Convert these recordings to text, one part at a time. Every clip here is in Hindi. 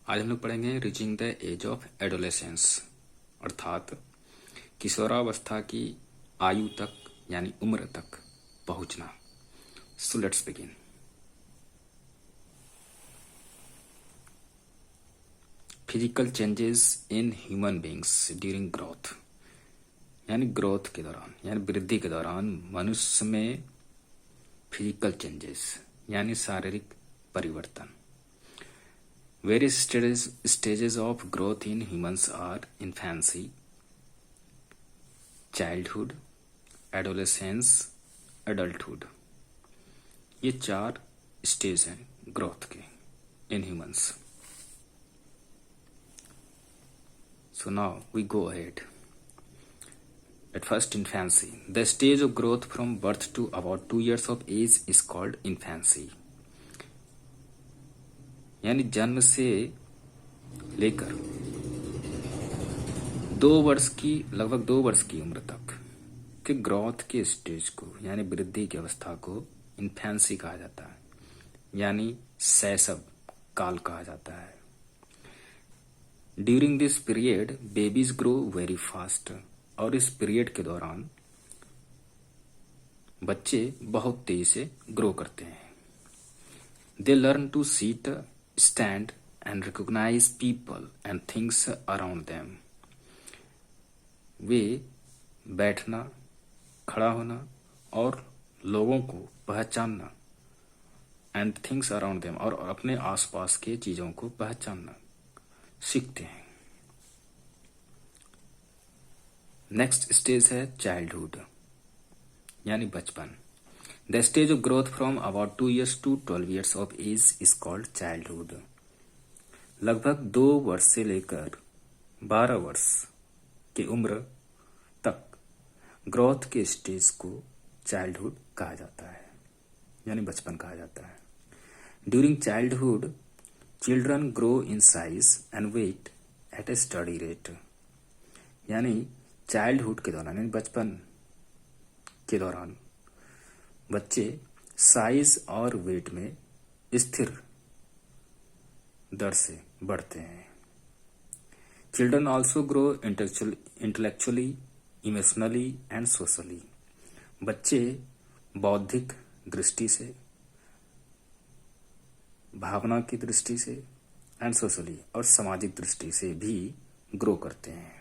आज हम लोग पढ़ेंगे reaching the age of adolescence, अर्थात किशोरावस्था की आयु तक यानी उम्र तक पहुंचना। So let's begin. Physical changes in human beings during growth, यानी ग्रोथ के दौरान यानी वृद्धि के दौरान मनुष्य में फिजिकल चेंजेस यानी शारीरिक परिवर्तन। Various stages of growth in humans are infancy, childhood, adolescence, adulthood। ये 4 स्टेज हैं ग्रोथ के in humans। So now we go ahead। At first, infancy. The stage of growth from birth to about 2 years of age is called infancy। यानी जन्म से लेकर लगभग 2 वर्ष की उम्र तक के ग्रोथ के स्टेज को यानी वृद्धि की अवस्था को इन्फेंसी कहा जाता है, यानी शैशव काल कहा जाता है। During this period babies grow very fast, और इस पीरियड के दौरान बच्चे बहुत तेजी से ग्रो करते हैं। They learn to sit, stand and recognize people and things around them। वे बैठना, खड़ा होना और लोगों को पहचानना and things around them, और अपने आसपास के चीजों को पहचानना सीखते हैं। नेक्स्ट स्टेज है चाइल्डहुड यानी बचपन। The stage of growth from about 2 years to 12 years of age is called childhood। लगभग 2 वर्ष से लेकर 12 वर्ष की उम्र तक ग्रोथ के स्टेज को चाइल्डहुड कहा जाता है, यानी बचपन कहा जाता है। During childhood children grow in size and weight at a steady rate. यानी चाइल्डहुड के दौरान यानी बचपन के दौरान बच्चे साइज और वेट में स्थिर दर से बढ़ते हैं। Children also grow intellectually, emotionally and socially. बच्चे बौद्धिक दृष्टि से, भावना की दृष्टि से एंड सोशली और सामाजिक दृष्टि से भी ग्रो करते हैं।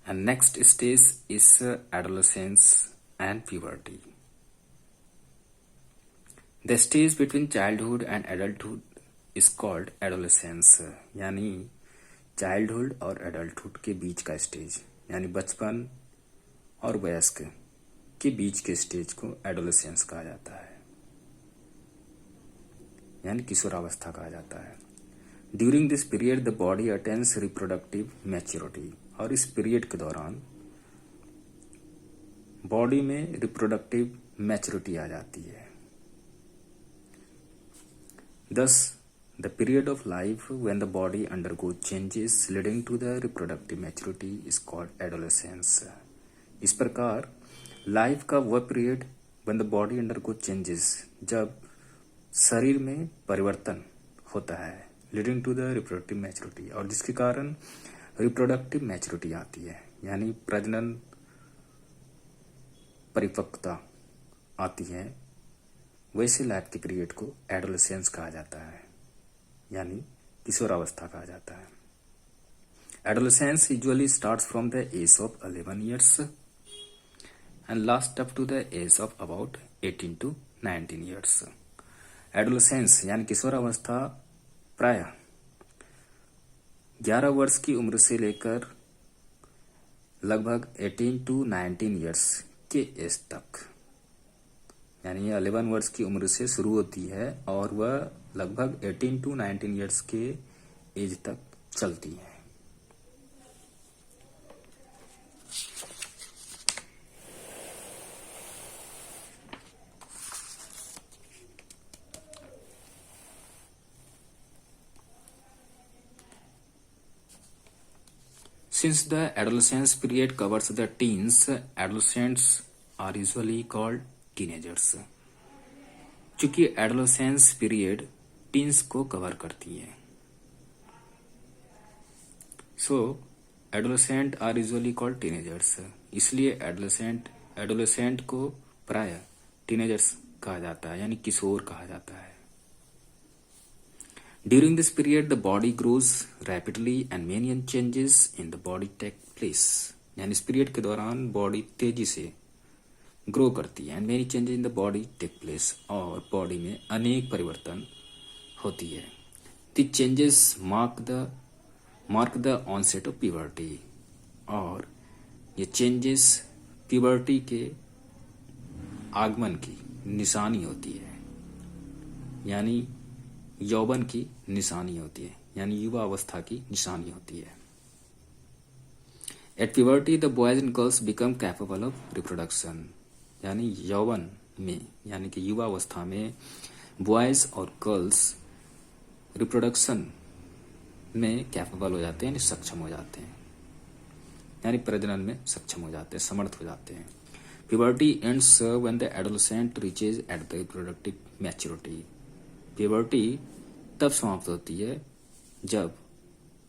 And next stage is adolescence and puberty। The stage between childhood and adulthood is called adolescence। यानी चाइल्डहुड और एडल्टहुड के बीच का स्टेज यानी बचपन और वयस्क के बीच के स्टेज को एडोलेसेंस कहा जाता है, यानी किशोरावस्था कहा जाता है। During this period the body attains reproductive maturity, और इस पीरियड के दौरान बॉडी में रिप्रोडक्टिव मैच्योरिटी आ जाती है। Thus, the period of life when the body undergoes changes leading to the reproductive maturity is called adolescence। इस प्रकार लाइफ का वह period when the body undergoes changes, जब शरीर में परिवर्तन होता है, leading to the reproductive maturity, और जिसके कारण रिप्रोडक्टिव मैच्योरिटी आती है यानी प्रजनन परिपक्वता आती है, वैसे लाइफ के पीरियड को एडोलेसेंस कहा जाता है, यानी किशोरावस्था कहा जाता है। Adolescence usually starts from the age of 11 years and last up to the age of about 18 to 19 years। Adolescence यानी किशोरावस्था प्राय 11 वर्ष की उम्र से लेकर लगभग 18 to 19 years के एज तक, यानी 11 वर्ष की उम्र से शुरू होती है और वह लगभग 18 to 19 years के एज तक चलती है। Since the adolescence period covers the teens, adolescents are usually called teenagers। चूंकि adolescence period टीन्स को कवर करती है। So adolescent are usually called teenagers, इसलिए एडोलेसेंट को प्राय टीनेजर्स कहा जाता है, यानी किशोर कहा जाता है। During this period the body grows rapidly and many changes in the body take place, यानी इस पीरियड के दौरान बॉडी तेजी से ग्रो करती है and many changes in the body take place, और बॉडी में अनेक परिवर्तन होती है। The changes mark the onset of puberty, और ये चेंजेस प्यूबर्टी के आगमन की निशानी होती है, यानी यौवन की निशानी होती है, यानी युवा अवस्था की निशानी होती है। Eight puberty the boys and girls become capable of reproduction, यानी यौवन में यानी कि युवा अवस्था में बॉयज और गर्ल्स रिप्रोडक्शन में कैपेबल हो जाते हैं, यानी सक्षम हो जाते हैं, यानी प्रजनन में सक्षम हो जाते हैं, समर्थ हो जाते हैं। Puberty ends when the adolescent reaches at the reproductive maturity, puberty तब समाप्त होती है जब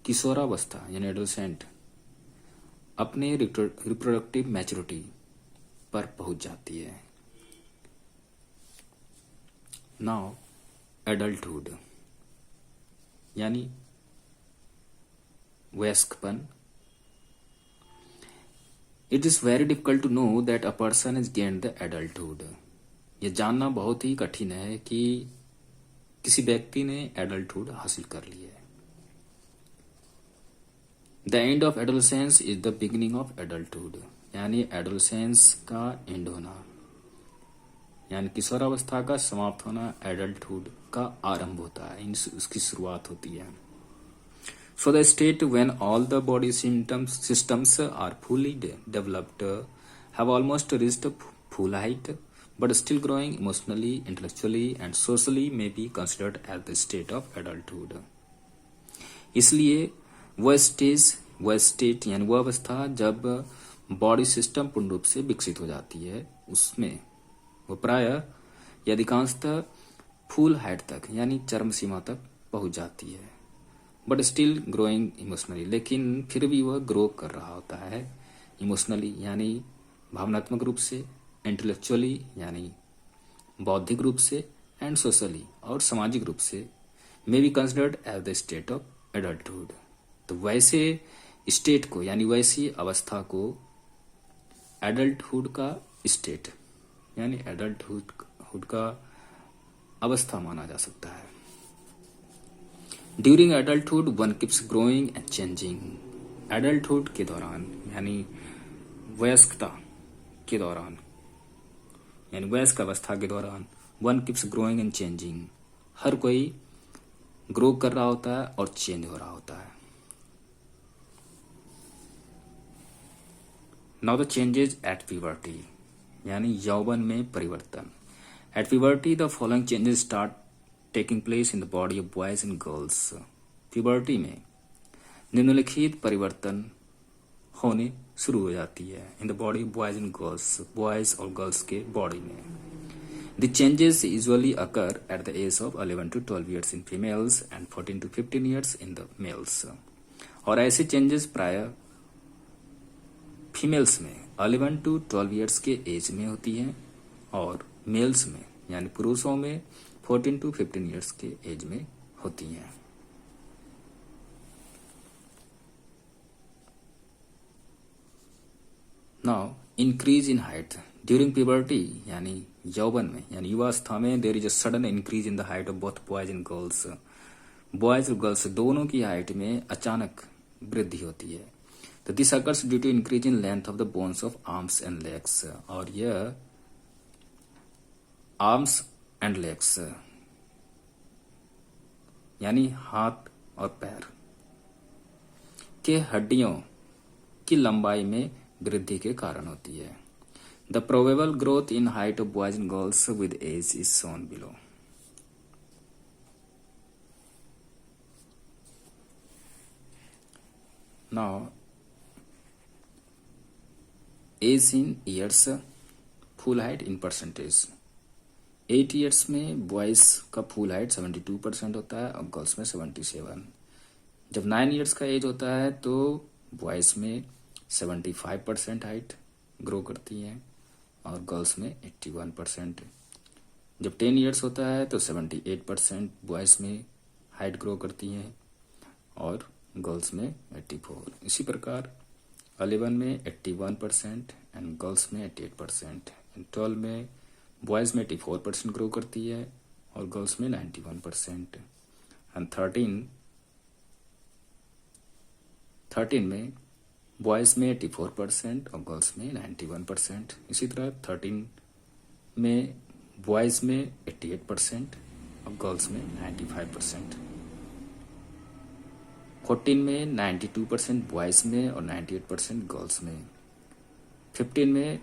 किशोरावस्था यानी एडोलेसेंट अपने रिप्रोडक्टिव मैच्योरिटी पर पहुंच जाती है। नाउ एडल्टहुड यानी वयस्कपन। It is very difficult to know that a person is gained the adulthood, यह जानना बहुत ही कठिन है कि किसी व्यक्ति ने एडल्टहुड हासिल कर ली है। The end of adolescence is the beginning of adulthood, यानी एडोलेसेंस का एंड होना यानी किशोरावस्था का समाप्त होना एडल्टहुड का आरंभ होता है, उसकी शुरुआत होती है। So the state when all the body systems are fully developed, have almost reached full height, but still growing emotionally, intellectually and socially may be considered as the state of adulthood. इसलिए वह स्टेट यानी वह अवस्था जब बॉडी सिस्टम पूर्ण रूप से विकसित हो जाती है, उसमें वो प्रायः अधिकांशतः फुल हाइट तक यानी चरम सीमा तक पहुंच जाती है, बट स्टिल ग्रोइंग इमोशनली, लेकिन फिर भी वह ग्रो कर रहा होता है इमोशनली यानी भावनात्मक रूप से, इंटेलेक्चुअली यानी बौद्धिक रूप से, एंड सोशली और सामाजिक रूप से, may be considered as the state of adulthood. तो वैसे स्टेट को यानी वैसी अवस्था को एडल्टहुड का स्टेट यानी एडल्टहुड का अवस्था माना जा सकता है। During adulthood one keeps growing and changing, adulthood के दौरान यानी वयस्कता के दौरान यानी वयस्क अवस्था के दौरान one keeps growing and changing, हर कोई ग्रो कर रहा होता है और चेंज हो रहा होता है। Now the changes at puberty यानी यौवन में परिवर्तन। At puberty the following changes start taking place in the body of boys and girls, puberty में निम्नलिखित परिवर्तन होने शुरू हो जाती है in the body of boys and girls, boys और गर्ल्स के बॉडी में। The changes usually occur at the age of 11 to 12 years in females and 14 to 15 years in the mails, और ऐसे चेंजेस प्राय फीमेल्स में 11 to 12 years के एज में होती है और मेल्स में यानी पुरुषों में 14 to 15 years के एज में होती हैं। Now increase in height during puberty यानी यौवन में यानी युवावस्था में there is a sudden increase in the height of both boys and girls, boys और गर्ल्स दोनों की हाइट में अचानक वृद्धि होती है। तो this occurs due to increase in length of the bones of arms and legs, और यह आर्म्स एंड लेग्स यानी हाथ और पैर के हड्डियों की लंबाई में वृद्धि के कारण होती है। The probable growth in height of boys and girls with age is shown below. Now age in years, full height in percentage. 8 years में बॉयज़ का फुल हाइट 72% होता है और गर्ल्स में 77। जब 9 ईयर्स का एज होता है तो बॉयज़ में 75% हाइट ग्रो करती है और गर्ल्स में 81%। जब 10 ईयर्स होता है तो 78% बॉयज़ में हाइट ग्रो करती है और गर्ल्स में 84। इसी प्रकार 11 में 81% एंड गर्ल्स में 88%। एंड 12 में बॉयज़ में 84% ग्रो करती है और गर्ल्स में 91%। एंड 13 में बॉयज़ में 84% और गर्ल्स में 91%। इसी तरह 13 में बॉयज़ में 88% और गर्ल्स में 95%। 14 में 92% बॉयज़ में और 98% गर्ल्स में। 15 में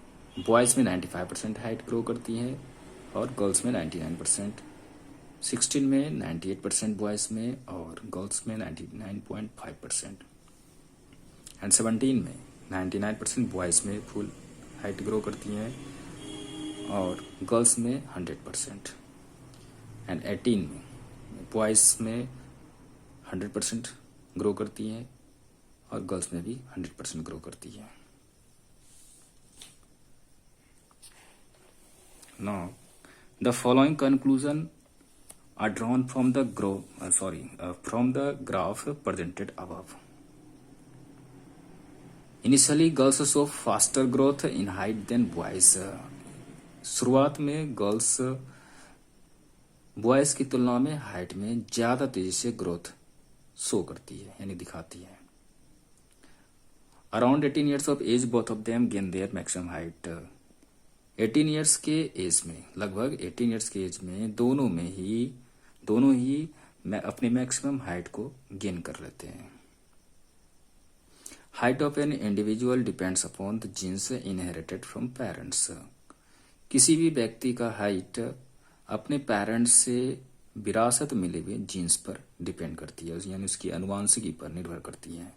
बॉयज़ में 95% हाइट ग्रो करती है और गर्ल्स में 99%। 16 में 98% बॉयज़ में और गर्ल्स में 99.5%। एंड 17 में 99% बॉयज़ में फुल हाइट ग्रो करती हैं और गर्ल्स में 100%। एंड 18 में बॉयज़ में 100% ग्रो करती हैं और गर्ल्स में भी 100% ग्रो करती है। Now, the following conclusion are drawn from the graph presented above. Initially, girls show faster growth in height than boys. शुरुआत में गर्ल्स बॉयज की तुलना में हाइट में ज्यादा तेजी से ग्रोथ शो करती है यानी दिखाती है। Around 18 years of age both of them gain their maximum height. 18 years के एज में, लगभग 18 ईयर्स के एज में दोनों ही अपने मैक्सिमम हाइट को गेन कर लेते हैं। Height of an individual depends upon the genes inherited from parents. किसी भी व्यक्ति का हाइट अपने पेरेंट्स से विरासत मिले हुए जीन्स पर डिपेंड करती है यानी उसकी आनुवांशिकी पर निर्भर करती है।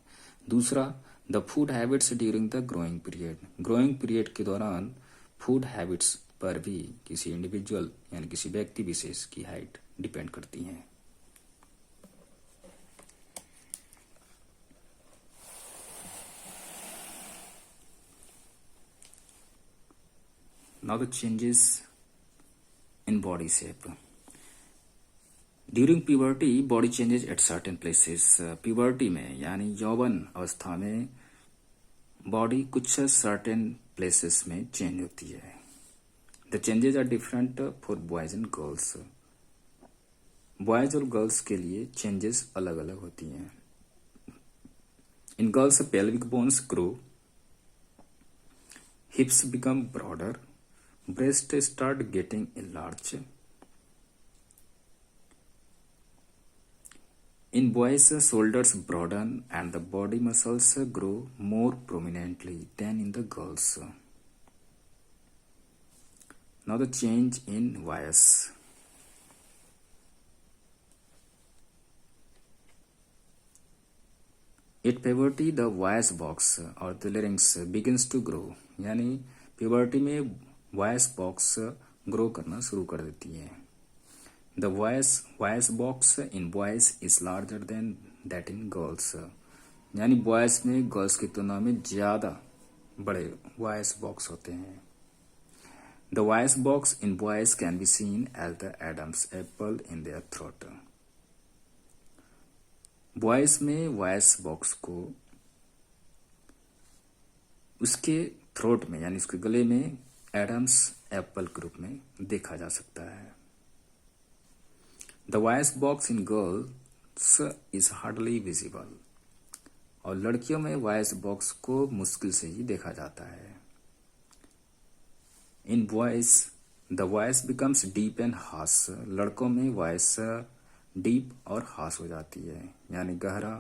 दूसरा, the food habits during the growing period के दौरान फूड हैबिट्स पर भी किसी इंडिविजुअल यानी किसी व्यक्ति विशेष की हाइट डिपेंड करती है। Now the changes in body shape. During puberty, body changes at certain places. Puberty में यानी यौवन अवस्था में बॉडी कुछ सर्टेन प्लेसेस में चेंज होती है। The changes are different for boys and girls. Boys और गर्ल्स के लिए चेंजेस अलग अलग होती हैं। In girls pelvic bones grow, hips become broader, breast start getting enlarged. In boys, shoulders broaden and the body muscles grow more prominently than in the girls. Now the change in voice. At puberty, the voice box or the larynx begins to grow. यानी puberty में वॉइस बॉक्स ग्रो करना शुरू कर देती है। The voice box in boys is larger than that in girls. यानी बॉयज में गर्ल्स की तुलना में ज्यादा बड़े वॉइस बॉक्स होते हैं। The voice box in boys can be seen as the Adam's apple in their throat. Boys में वॉइस बॉक्स को उसके थ्रोट में यानी उसके गले में एडम्स एप्पल के रूप में देखा जा सकता है। The voice box in girls is hardly visible. और लड़कियों में वॉइस बॉक्स को मुश्किल से ही देखा जाता है। इन boys the voice becomes deep and harsh. लड़कों में वॉइस डीप और हार्श हो जाती है यानी गहरा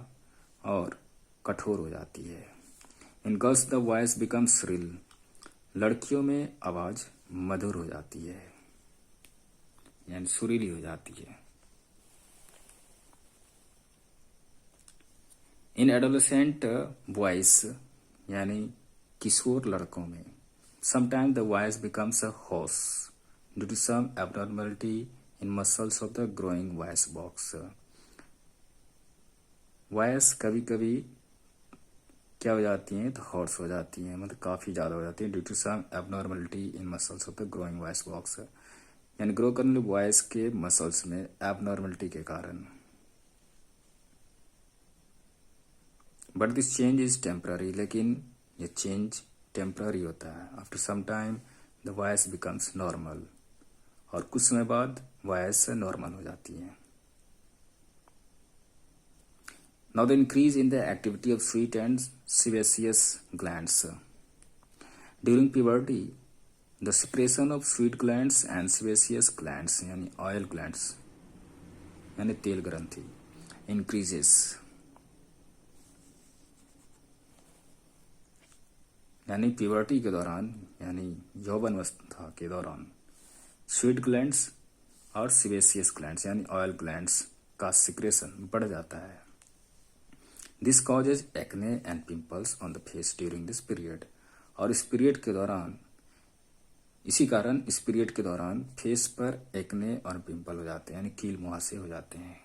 और कठोर हो जाती है। इन girls the voice becomes shrill. लड़कियों में आवाज मधुर हो जाती है यानी सुरीली हो जाती है। इन एडोलेसेंट बॉयज यानी किशोर लड़कों में sometime the voice becomes a hoarse due to some abnormality in muscles of the growing voice box. Voice कभी कभी क्या हो जाती हैं, तो हॉर्स हो जाती हैं, मतलब काफ़ी ज़्यादा हो जाती है, due to some abnormality in muscles of the growing voice box, यानी ग्रो करने वाले वॉइस के मसल्स में एबनॉर्मलिटी के कारण। But this change is temporary, लेकिन ये चेंज टेम्पररी होता है। After some time the voice becomes normal, और कुछ समय बाद वॉइस नॉर्मल हो जाती है। Now the increase in the activity of sweet and sebaceous glands. During puberty, the secretion of sweet glands and sebaceous glands यानी oil glands यानी तेल ग्रंथि increases, यानी प्यूबर्टी के दौरान यानी यौवन अवस्था के दौरान स्वीट ग्लैंड्स और सिबेसियस ग्लैंड्स यानी ऑयल ग्लैंड्स का सिक्रेशन बढ़ जाता है। This causes acne and pimples on the face during this period, और इस पीरियड के दौरान, इसी कारण इस पीरियड के दौरान फेस पर एक्ने और पिंपल हो जाते हैं, यानी कील मुहासे हो जाते हैं।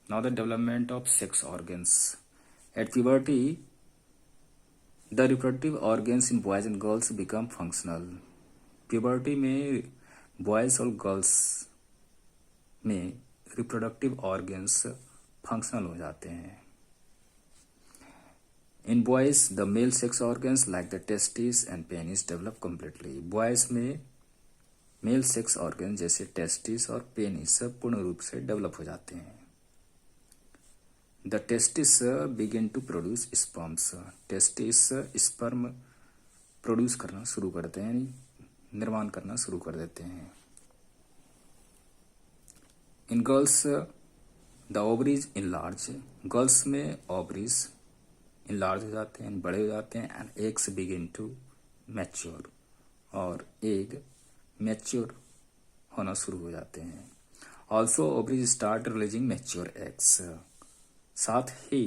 Now the development of sex organs at puberty, the reproductive organs in boys and girls become functional. Puberty में बॉयज और गर्ल्स में रिप्रोडक्टिव ऑर्गन्स फंक्शनल हो जाते हैं। In boys the male sex organs like the testis and penis develop completely. Boys में मेल सेक्स ऑर्गन जैसे टेस्टिस और पेनिस पूर्ण रूप से डेवलप हो जाते हैं। The testis begin to produce sperms. Testis sperm produce करना शुरू करते हैं, यानी निर्माण करना शुरू कर देते हैं। In girls the ovaries enlarge. Girls में ओवरीज इनलार्ज हो जाते हैं, बड़े हो जाते हैं। And eggs begin to mature, और एग मैच्योर होना शुरू हो जाते हैं। Also ovaries start releasing mature eggs. साथ ही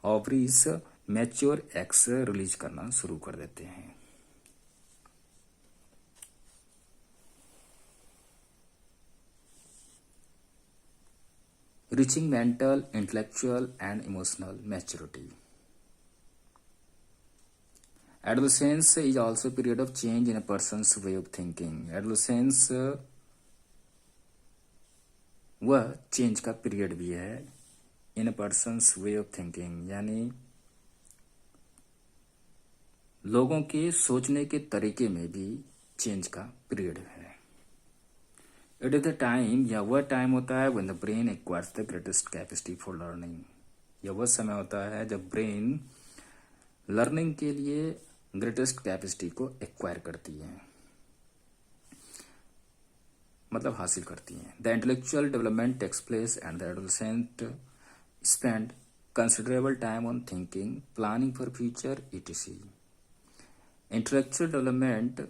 ओवरीज मैच्योर एग्स रिलीज करना शुरू कर देते हैं। Reaching mental, intellectual, and emotional maturity. Adolescence is also a period of change in a person's way of thinking. Adolescence वह चेंज का पीरियड भी है in a person's way of thinking, यानी लोगों के सोचने के तरीके में भी चेंज का पीरियड है। इट इज द टाइम, या वह टाइम होता है when the brain acquires the greatest capacity for learning. यह वह समय होता है जब ब्रेन लर्निंग के लिए ग्रेटेस्ट कैपेसिटी को एक्वायर करती है, मतलब हासिल करती है। The intellectual development takes place and the adolescent spend considerable time on thinking, planning for future etc. Intellectual development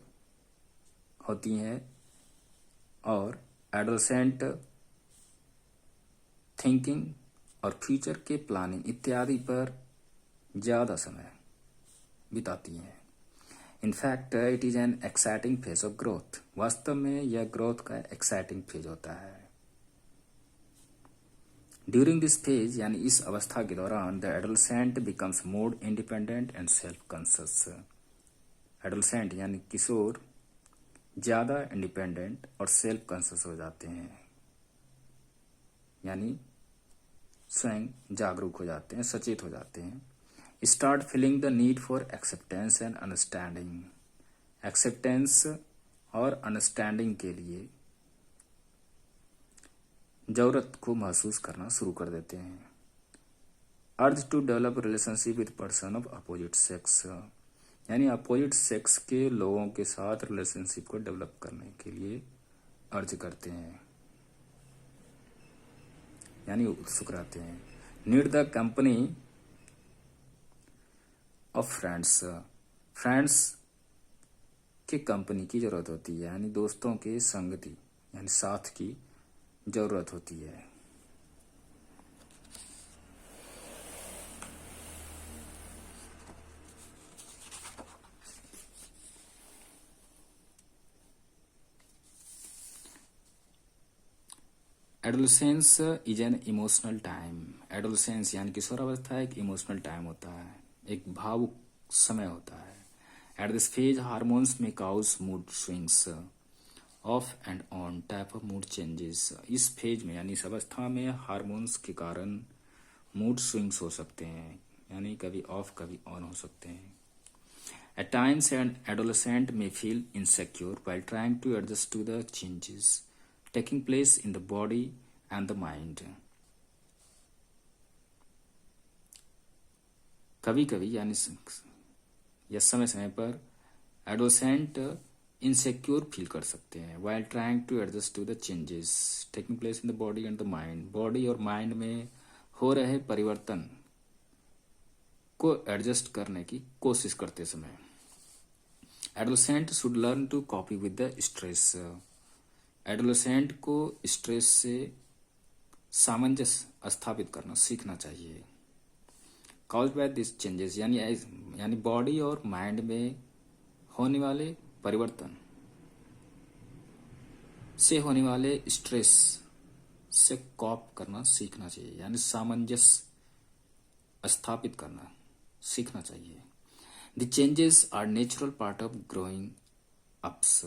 होती है और एडोलसेंट थिंकिंग और फ्यूचर के प्लानिंग इत्यादि पर ज़्यादा समय बिताती हैं। In fact it is an exciting phase of growth. वास्तव में यह ग्रोथ का एक्साइटिंग फेज होता है। ड्यूरिंग दिस फेज, यानी इस अवस्था के दौरान, the adolescent becomes more independent and self conscious. Adolescent यानी किशोर ज़्यादा इंडिपेंडेंट और सेल्फ कॉन्शियस हो जाते हैं, यानी स्वयं जागरूक हो जाते हैं, सचेत हो जाते हैं। Start feeling the need for acceptance and understanding. Acceptance और अंडरस्टैंडिंग के लिए जरूरत को महसूस करना शुरू कर देते हैं। Urge to develop relationship with person of opposite sex, यानी अपोजिट सेक्स के लोगों के साथ रिलेशनशिप को डेवलप करने के लिए अर्ज करते हैं, यानी उत्सुक रहते हैं। Need the company of friends. Friends की कंपनी की जरूरत होती है, यानी दोस्तों के संगति यानी साथ की जरूरत होती है। Adolescence is an emotional time. Adolescence यानी किशोरावस्था एक इमोशनल टाइम होता है, एक भावुक समय होता है। एट दिस फेज हार्मोन्स में cause mood swings off and on type of mood changes. इस फेज में यानी इस अवस्था में हार्मोन्स के कारण मूड स्विंग्स हो सकते हैं, यानी कभी ऑफ कभी ऑन हो सकते हैं। At times, an adolescent may feel insecure while trying to adjust to the changes taking place in the body and the mind. कभी कभी यानी या समय समय पर एडोसेंट इनसेक्योर फील कर सकते हैं while trying to adjust to the changes taking place in the body and the mind. Body और माइंड में हो रहे परिवर्तन को एडजस्ट करने की कोशिश करते समय। Adolescent should learn to cope with the stress. Adolescent को स्ट्रेस से सामंजस्य स्थापित करना सीखना चाहिए। कॉज बाय दिस चेंजेस यानी बॉडी और माइंड में होने वाले परिवर्तन से होने वाले स्ट्रेस से कॉप करना सीखना चाहिए, यानी सामंजस्य स्थापित करना सीखना चाहिए। The changes are natural part of growing ups.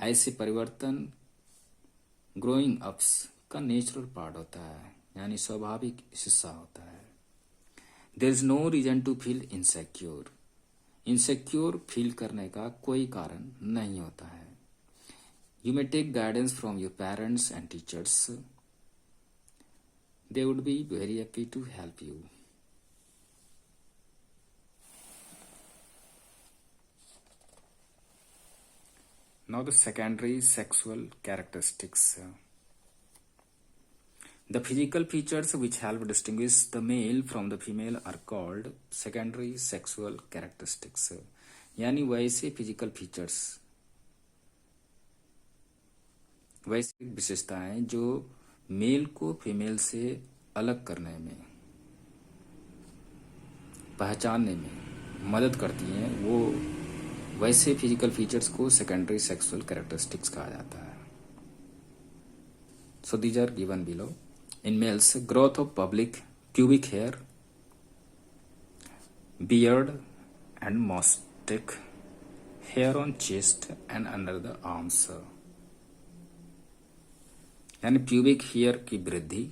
ऐसे परिवर्तन ग्रोइंग अप्स का नेचुरल पार्ट होता है, यानी स्वाभाविक हिस्सा होता है। There is no reason to feel insecure. Insecure feel करने का कोई कारण नहीं होता है। You may take guidance from your parents and teachers. They would be very happy to help you. Now the secondary sexual characteristics. The physical features which help distinguish the male from the female are called secondary sexual characteristics. यानी वैसे फिजिकल फीचर्स, वैसे विशेषताएं जो मेल को फीमेल से अलग करने में, पहचानने में मदद करती हैं, वो वैसे फिजिकल फीचर्स को सेकेंडरी सेक्सुअल कैरेक्टरिस्टिक्स कहा जाता है। So these are given below. In males growth of public pubic hair, beard and mustache, hair on chest and under the arms. यानी प्यूबिक हेयर की वृद्धि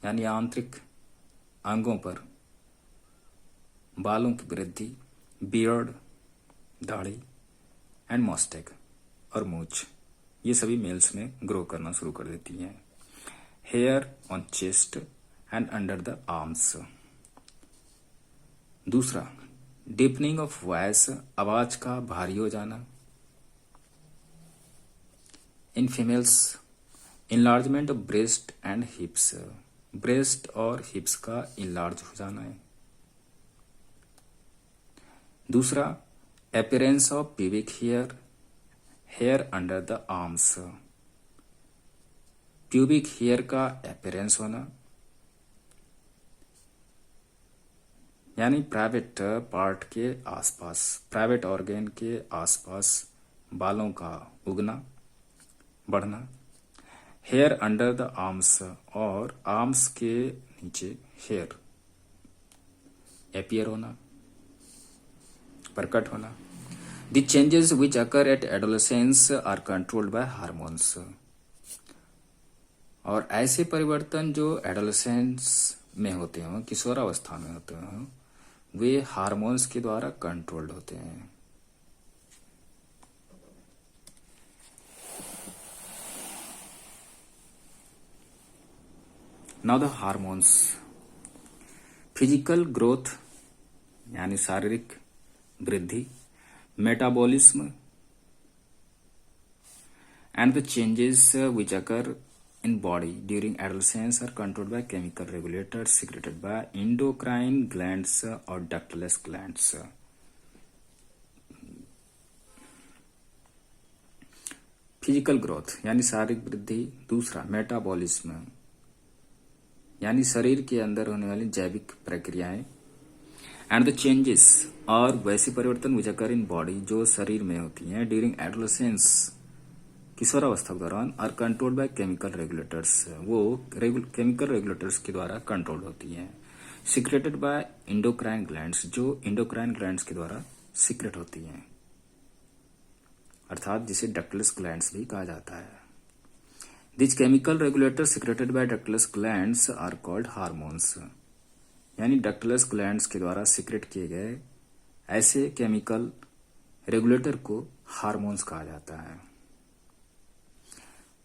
यानी आंतरिक अंगों पर बालों की वृद्धि, बियर्ड दाढ़ी एंड मॉस्टेक और मूछ, ये सभी मेल्स में ग्रो करना शुरू कर देती हैं। Hair on chest and under the arms. दूसरा, डीपनिंग ऑफ वॉइस, आवाज का भारी हो जाना। In females enlargement of breast and hips, breast और हिप्स का इनलार्ज हो जाना है। दूसरा, appearance of pubic hair, hair under the arms, pubic hair का अपीयरेंस होना, यानी प्राइवेट पार्ट के आसपास, प्राइवेट ऑर्गन के आसपास बालों का उगना, बढ़ना। हेयर अंडर द आर्म्स, और आर्म्स के नीचे हेयर अपीयर होना, प्रकट होना। The changes which occur at adolescence are controlled by hormones, और ऐसे परिवर्तन जो एडोलेसेंस में होते हों, किशोरावस्था में होते हों, वे हार्मोन्स के द्वारा कंट्रोल्ड होते हैं। Now the hormones. Physical growth यानी शारीरिक वृद्धि, metabolism and the changes which occur in body during adolescence are controlled by chemical regulators secreted by endocrine glands or ductless glands. Physical growth यानी शारीरिक वृद्धि। दूसरा, मेटाबॉलिज्म यानी शरीर के अंदर होने वाली जैविक प्रक्रियाएं। एंड द चेंजेस, और वैसे परिवर्तन विच अकर इन बॉडी जो शरीर में होती हैं ड्यूरिंग एडोलेसेंस, किशोरावस्था के दौरान are controlled by chemical regulators, वो केमिकल रेगुलेटर्स के द्वारा कंट्रोल होती हैं। सिक्रेटेड बाय इंडोक्राइन ग्लैंड्स, जो इंडोक्राइन ग्लैंड्स के द्वारा सिक्रेट होती हैं, अर्थात जिसे डक्टलेस ग्लैंड्स भी कहा जाता है। This chemical regulators secreted by ductless glands are called hormones, यानी डक्टलेस ग्लैंड्स के द्वारा सिक्रेट किए गए ऐसे केमिकल रेगुलेटर को हार्मोन्स कहा जाता है।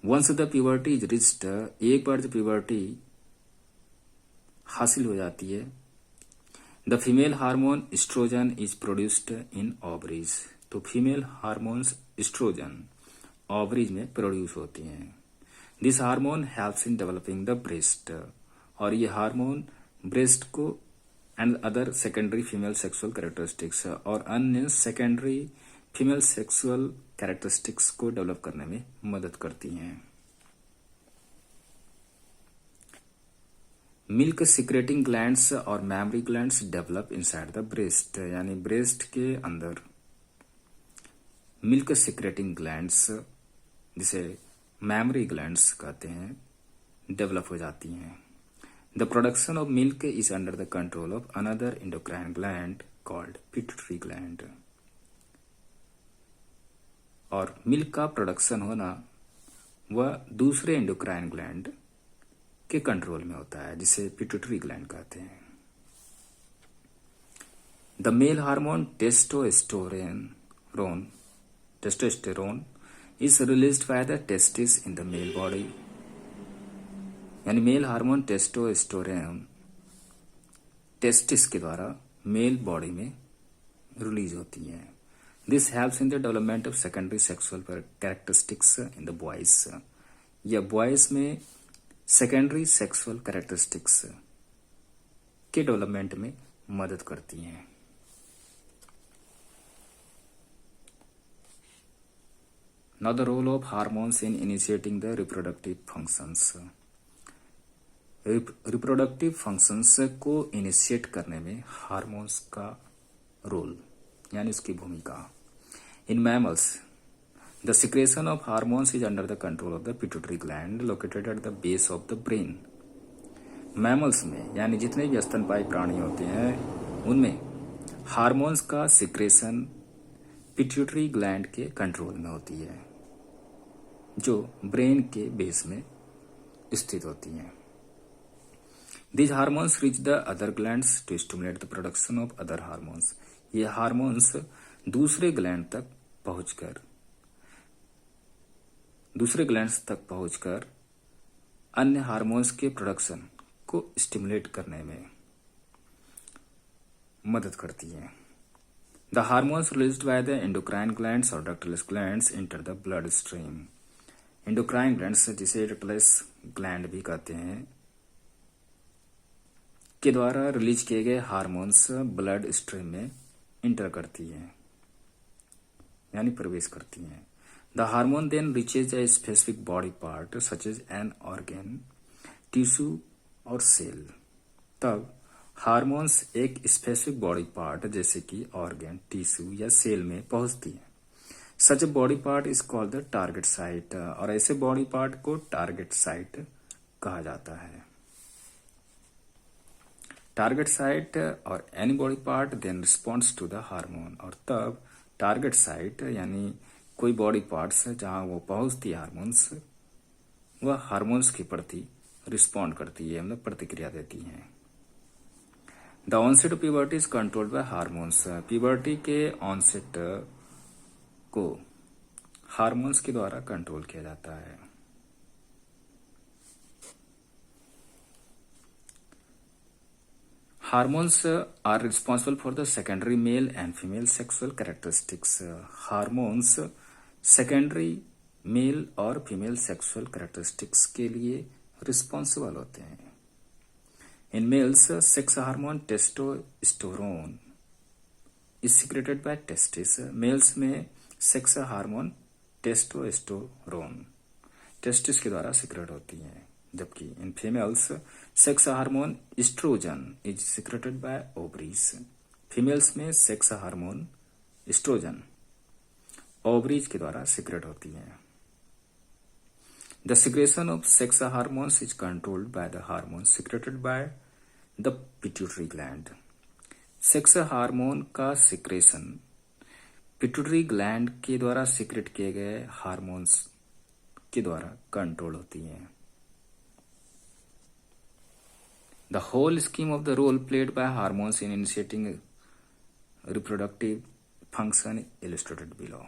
Once the puberty is reached, एक बार जब प्यूबर्टी हासिल हो जाती है, the female hormone estrogen is produced in ovaries, तो फीमेल हार्मोन्स एस्ट्रोजन ओवरीज में प्रोड्यूस होती हैं। This hormone helps in developing the breast, और ये हार्मोन ब्रेस्ट को and other secondary female sexual characteristics और अन्य सेकेंडरी फीमेल सेक्सुअल कैरेक्टरिस्टिक्स को डेवलप करने में मदद करती हैं। मिल्क सिक्रेटिंग ग्लैंड्स और memory glands develop inside the breast, यानी ब्रेस्ट के अंदर मिल्क सिक्रेटिंग ग्लैंड्स, जिसे मैमरी ग्लैंड्स कहते हैं, डेवलप हो जाती हैं। The production of milk is under the control of another endocrine gland called pituitary gland, और मिल्क का प्रोडक्शन होना वह दूसरे इंडोक्राइन ग्लैंड के कंट्रोल में होता है, जिसे पिट्यूटरी ग्लैंड कहते हैं। The male hormone testosterone is released by the testis in the male body, यानी मेल हार्मोन टेस्टोस्टेरोन टेस्टिस के द्वारा मेल बॉडी में रिलीज होती है। This helps in the development of secondary sexual characteristics in the boys, या बॉयज में सेकेंडरी सेक्सुअल कैरेक्टरिस्टिक्स के डेवलपमेंट में मदद करती हैं। Now the role of hormones in initiating the reproductive functions. Reproductive functions को इनिशिएट करने में हार्मोन्स का रोल, यानी उसकी भूमिका। In mammals the secretion of hormones is under the control of the pituitary gland located at the base of the brain. Mammals में, यानी जितने भी स्तनपायी प्राणी होते हैं, उनमें हार्मोन्स का सिक्रेशन पिट्यूटरी ग्लैंड के कंट्रोल में होती है, जो ब्रेन के बेस में स्थित होती हैं। These hormones reach the other glands to stimulate the production of other hormones. ये हार्मोन्स दूसरे ग्लैंड्स तक पहुंचकर अन्य हार्मोन्स के प्रोडक्शन को स्टिमुलेट करने में मदद करती हैं। The hormones released by the endocrine glands or ductless glands enter the blood stream. endocrine glands, जिसे ductless gland भी कहते हैं, के द्वारा रिलीज किए गए हार्मोन्स ब्लड स्ट्रीम में इंटर करती हैं, यानी प्रवेश करती हैं। The hormone then reaches a specific body part such as an organ, tissue और सेल। तब हार्मोन्स एक स्पेसिफिक बॉडी पार्ट जैसे कि ऑर्गन, टिश्यू या सेल में पहुंचती है। Such body part is called the target site, और ऐसे बॉडी पार्ट को टारगेट साइट कहा जाता है। टारगेट साइट और any body part then responds to the hormone, और तब टारगेट साइट यानी कोई बॉडी पार्ट्स जहां वो पहुंचती है हार्मोन्स, वह हार्मोन्स के प्रति रिस्पॉन्ड करती है, मतलब प्रतिक्रिया देती है। The onset of puberty is controlled by hormones, puberty के ऑनसेट को हार्मोन्स के द्वारा कंट्रोल किया जाता है। Hormones are responsible for the secondary male and female sexual characteristics. Hormones secondary male और female sexual characteristics के लिए responsible होते हैं। In males, sex hormone testosterone is secreted by testes. Males में sex hormone testosterone testis के द्वारा secret होती है, जबकि in females sex hormone estrogen is secreted by ovaries. Females में सेक्स हार्मोन एस्ट्रोजन ओवरीज के द्वारा सिक्रेट होती है। The secretion of sex hormones is controlled by the hormones secreted by the pituitary gland. Sex hormone का सिक्रेशन पिट्यूटरी ग्लैंड के द्वारा सिक्रेट किए गए हार्मोन्स के द्वारा कंट्रोल होती है. The whole scheme of the role played by hormones in initiating reproductive function illustrated below.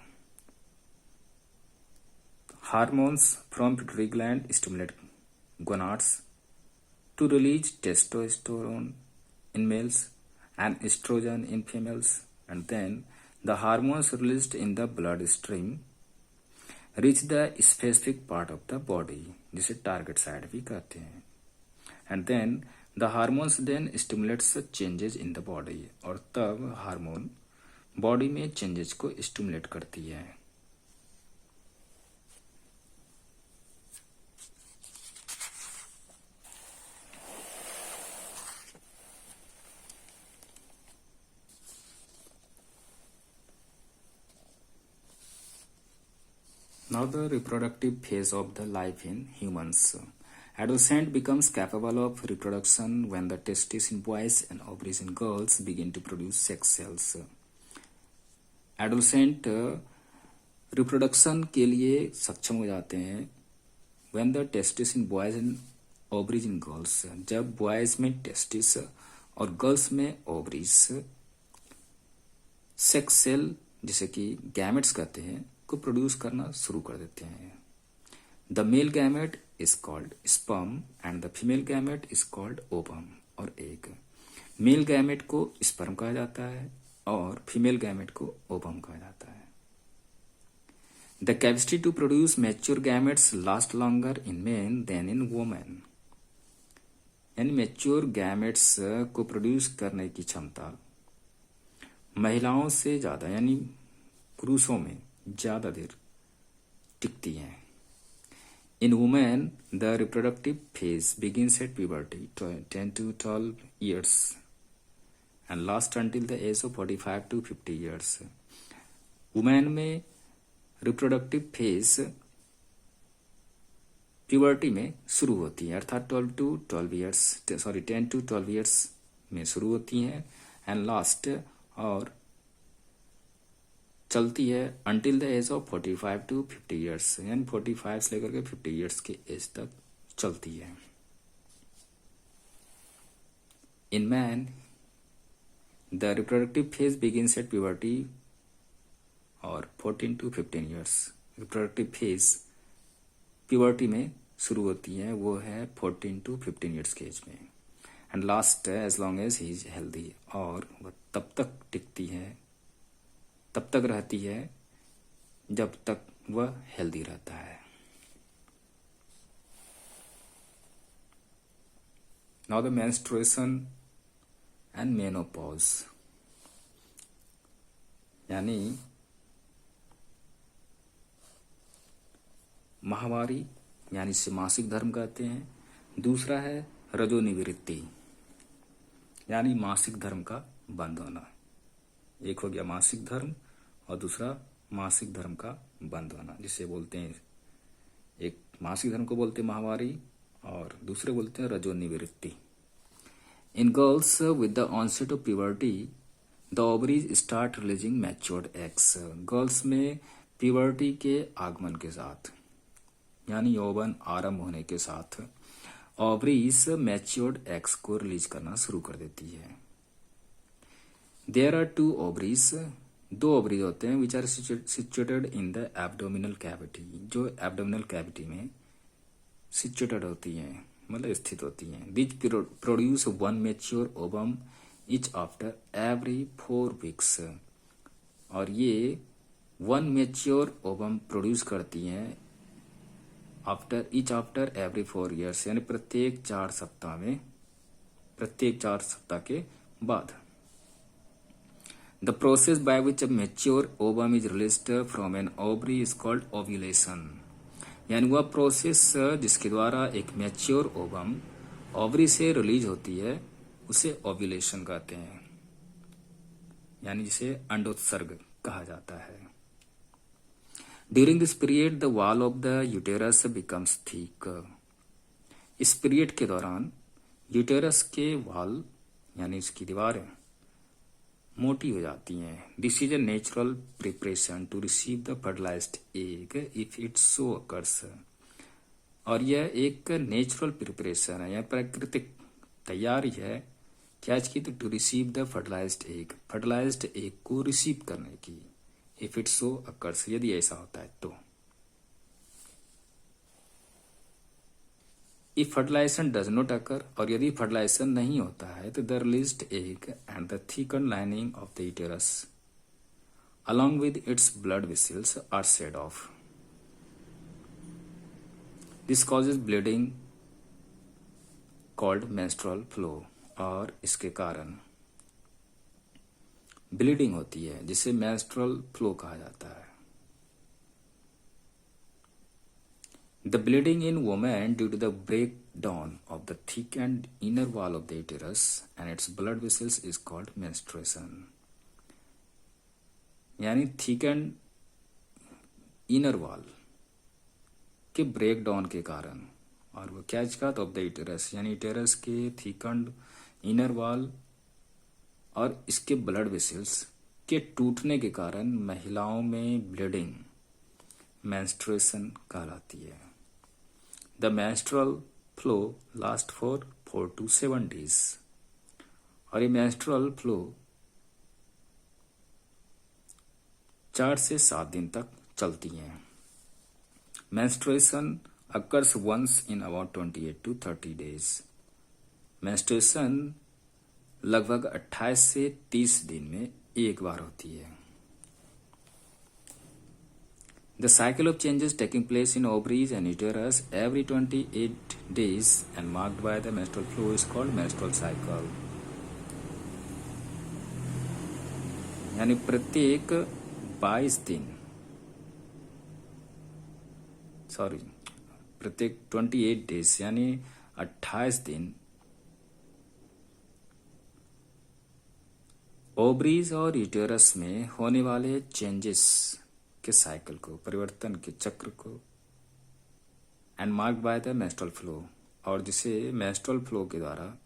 Hormones from pituitary gland stimulate gonads to release testosterone in males and estrogen in females, and then the hormones released in the bloodstream reach the specific part of the body, जिसे टारगेट साइड भी कहते हैं. And then the hormones then stimulates changes in the body, और तब हार्मोन बॉडी में चेंजेस को स्टिमुलेट करती है. Now the reproductive phase of the life in humans. Adolescent becomes capable of reproduction when the testes in boys and ovaries in girls begin to produce sex cells. Adolescent reproduction के लिए सक्षम हो जाते हैं when the testes in boys and ovaries in girls. जब boys में testes और girls में ovaries सेक्स सेल जिसे कि गैमेट्स कहते हैं को प्रोड्यूस करना शुरू कर देते हैं. The male gamete is called sperm and the female gamete is called ovum और एग. मेल गैमेट को स्पर्म कहा जाता है और फीमेल गैमेट को ओवम कहा जाता है. The capacity to produce mature gametes last longer in men than in women. यानी मैच्योर गैमेट्स को प्रोड्यूस करने की क्षमता महिलाओं से ज्यादा यानी पुरुषों में ज्यादा देर टिकती है. इन women the reproductive phase begins at puberty 10 to 12 years and last until the age of 45 to 50 years. Women में रिप्रोडक्टिव फेज प्यूबर्टी में शुरू होती है अर्थात 10 to 12 years में शुरू होती है एंड लास्ट और चलती है until the age of 45 to 50 years यानी 45 से लेकर के 50 years के एज तक चलती है. In man the reproductive phase begins at puberty और 14 to 15 years. Reproductive phase puberty में शुरू होती है वो है 14 to 15 years के एज में and last as long as he is healthy और वह तब तक टिकती है तब तक रहती है जब तक वह हेल्दी रहता है. Now the menstruation and menopause यानी माहवारी यानी इसे मासिक धर्म कहते हैं. दूसरा है रजोनिवृत्ति यानी मासिक धर्म का बंद होना. एक हो गया मासिक धर्म और दूसरा मासिक धर्म का बंद होना जिसे बोलते हैं एक मासिक धर्म को बोलते हैं माहवारी और दूसरे बोलते हैं रजोनिवृत्ति. In girls with the onset of puberty the ovaries start releasing matured eggs. Girls में प्यूबर्टी के आगमन के साथ यानी यौवन आरंभ होने के साथ ओवरीज मैच्योर्ड एग्स को रिलीज करना शुरू कर देती है. There are 2 ovaries. 2 ovaries होते हैं which are situated in the abdominal cavity जो एब्डोमिनल कैविटी में सिचुएटेड होती हैं मतलब स्थित होती हैं. This produce 1 mature ovum each after every 4 weeks और ये 1 मैच्योर ओवम प्रोड्यूस करती हैं आफ्टर एवरी 4 years यानी प्रत्येक 4 सप्ताह के बाद. The process by which a mature ovum is released from an ovary is called ovulation. यानी वह प्रोसेस जिसके द्वारा एक मैच्योर ओवम ओवरी से रिलीज होती है उसे ओव्यूलेशन कहते हैं यानी जिसे अंडोत्सर्ग कहा जाता है. During this period the wall of the uterus becomes thick. इस पीरियड के दौरान यूटेरस के वॉल यानी इसकी दीवारें मोटी हो जाती हैं। This is a natural preparation to receive the fertilised egg if it so occurs. और यह एक नेचुरल प्रिपरेशन है, यह प्राकृतिक तैयारी है क्या इसकी, तो to receive the fertilised egg को रिसीव करने की। इफ इट सो अकर्स, यदि ऐसा होता है तो। If fertilisation does not occur, और यदि फर्टिलाइजेशन नहीं होता है तो the released egg and the thicken lining of the uterus along with its blood vessels are shed off. This causes bleeding called menstrual flow, और इसके कारण ब्लीडिंग होती है जिसे menstrual flow कहा जाता है। The bleeding in women due to the breakdown of the thick and inner wall of the uterus and its blood vessels is called menstruation। यानी थिक एंड इनर वॉल के ब्रेक डाउन के कारण, और वो क्या इसका, तो ऑफ द यूटेरस यानी यूटेरस के थिक एंड इनर वॉल और इसके ब्लड वेसल्स के टूटने के कारण महिलाओं में ब्लीडिंग मेंस्ट्रुएशन कहलाती है। The menstrual flow last for 4 to 7 days, और ये मेंस्ट्रुअल फ्लो 4 से 7 दिन तक चलती हैं। Menstruation occurs once in about 28 to 30 days। Menstruation लगभग 28 से 30 दिन में एक बार होती है। The cycle of changes taking place in ovaries and uterus every 28 days and marked by the menstrual flow is called menstrual cycle. यानी प्रत्येक 22 दिन, प्रत्येक 28 डेज यानी 28 दिन ओवरीज और यूटेरस में होने वाले चेंजेस के साइकिल को, परिवर्तन के चक्र को, and marked by the menstrual flow, और जिसे मेंस्ट्रुअल फ्लो के द्वारा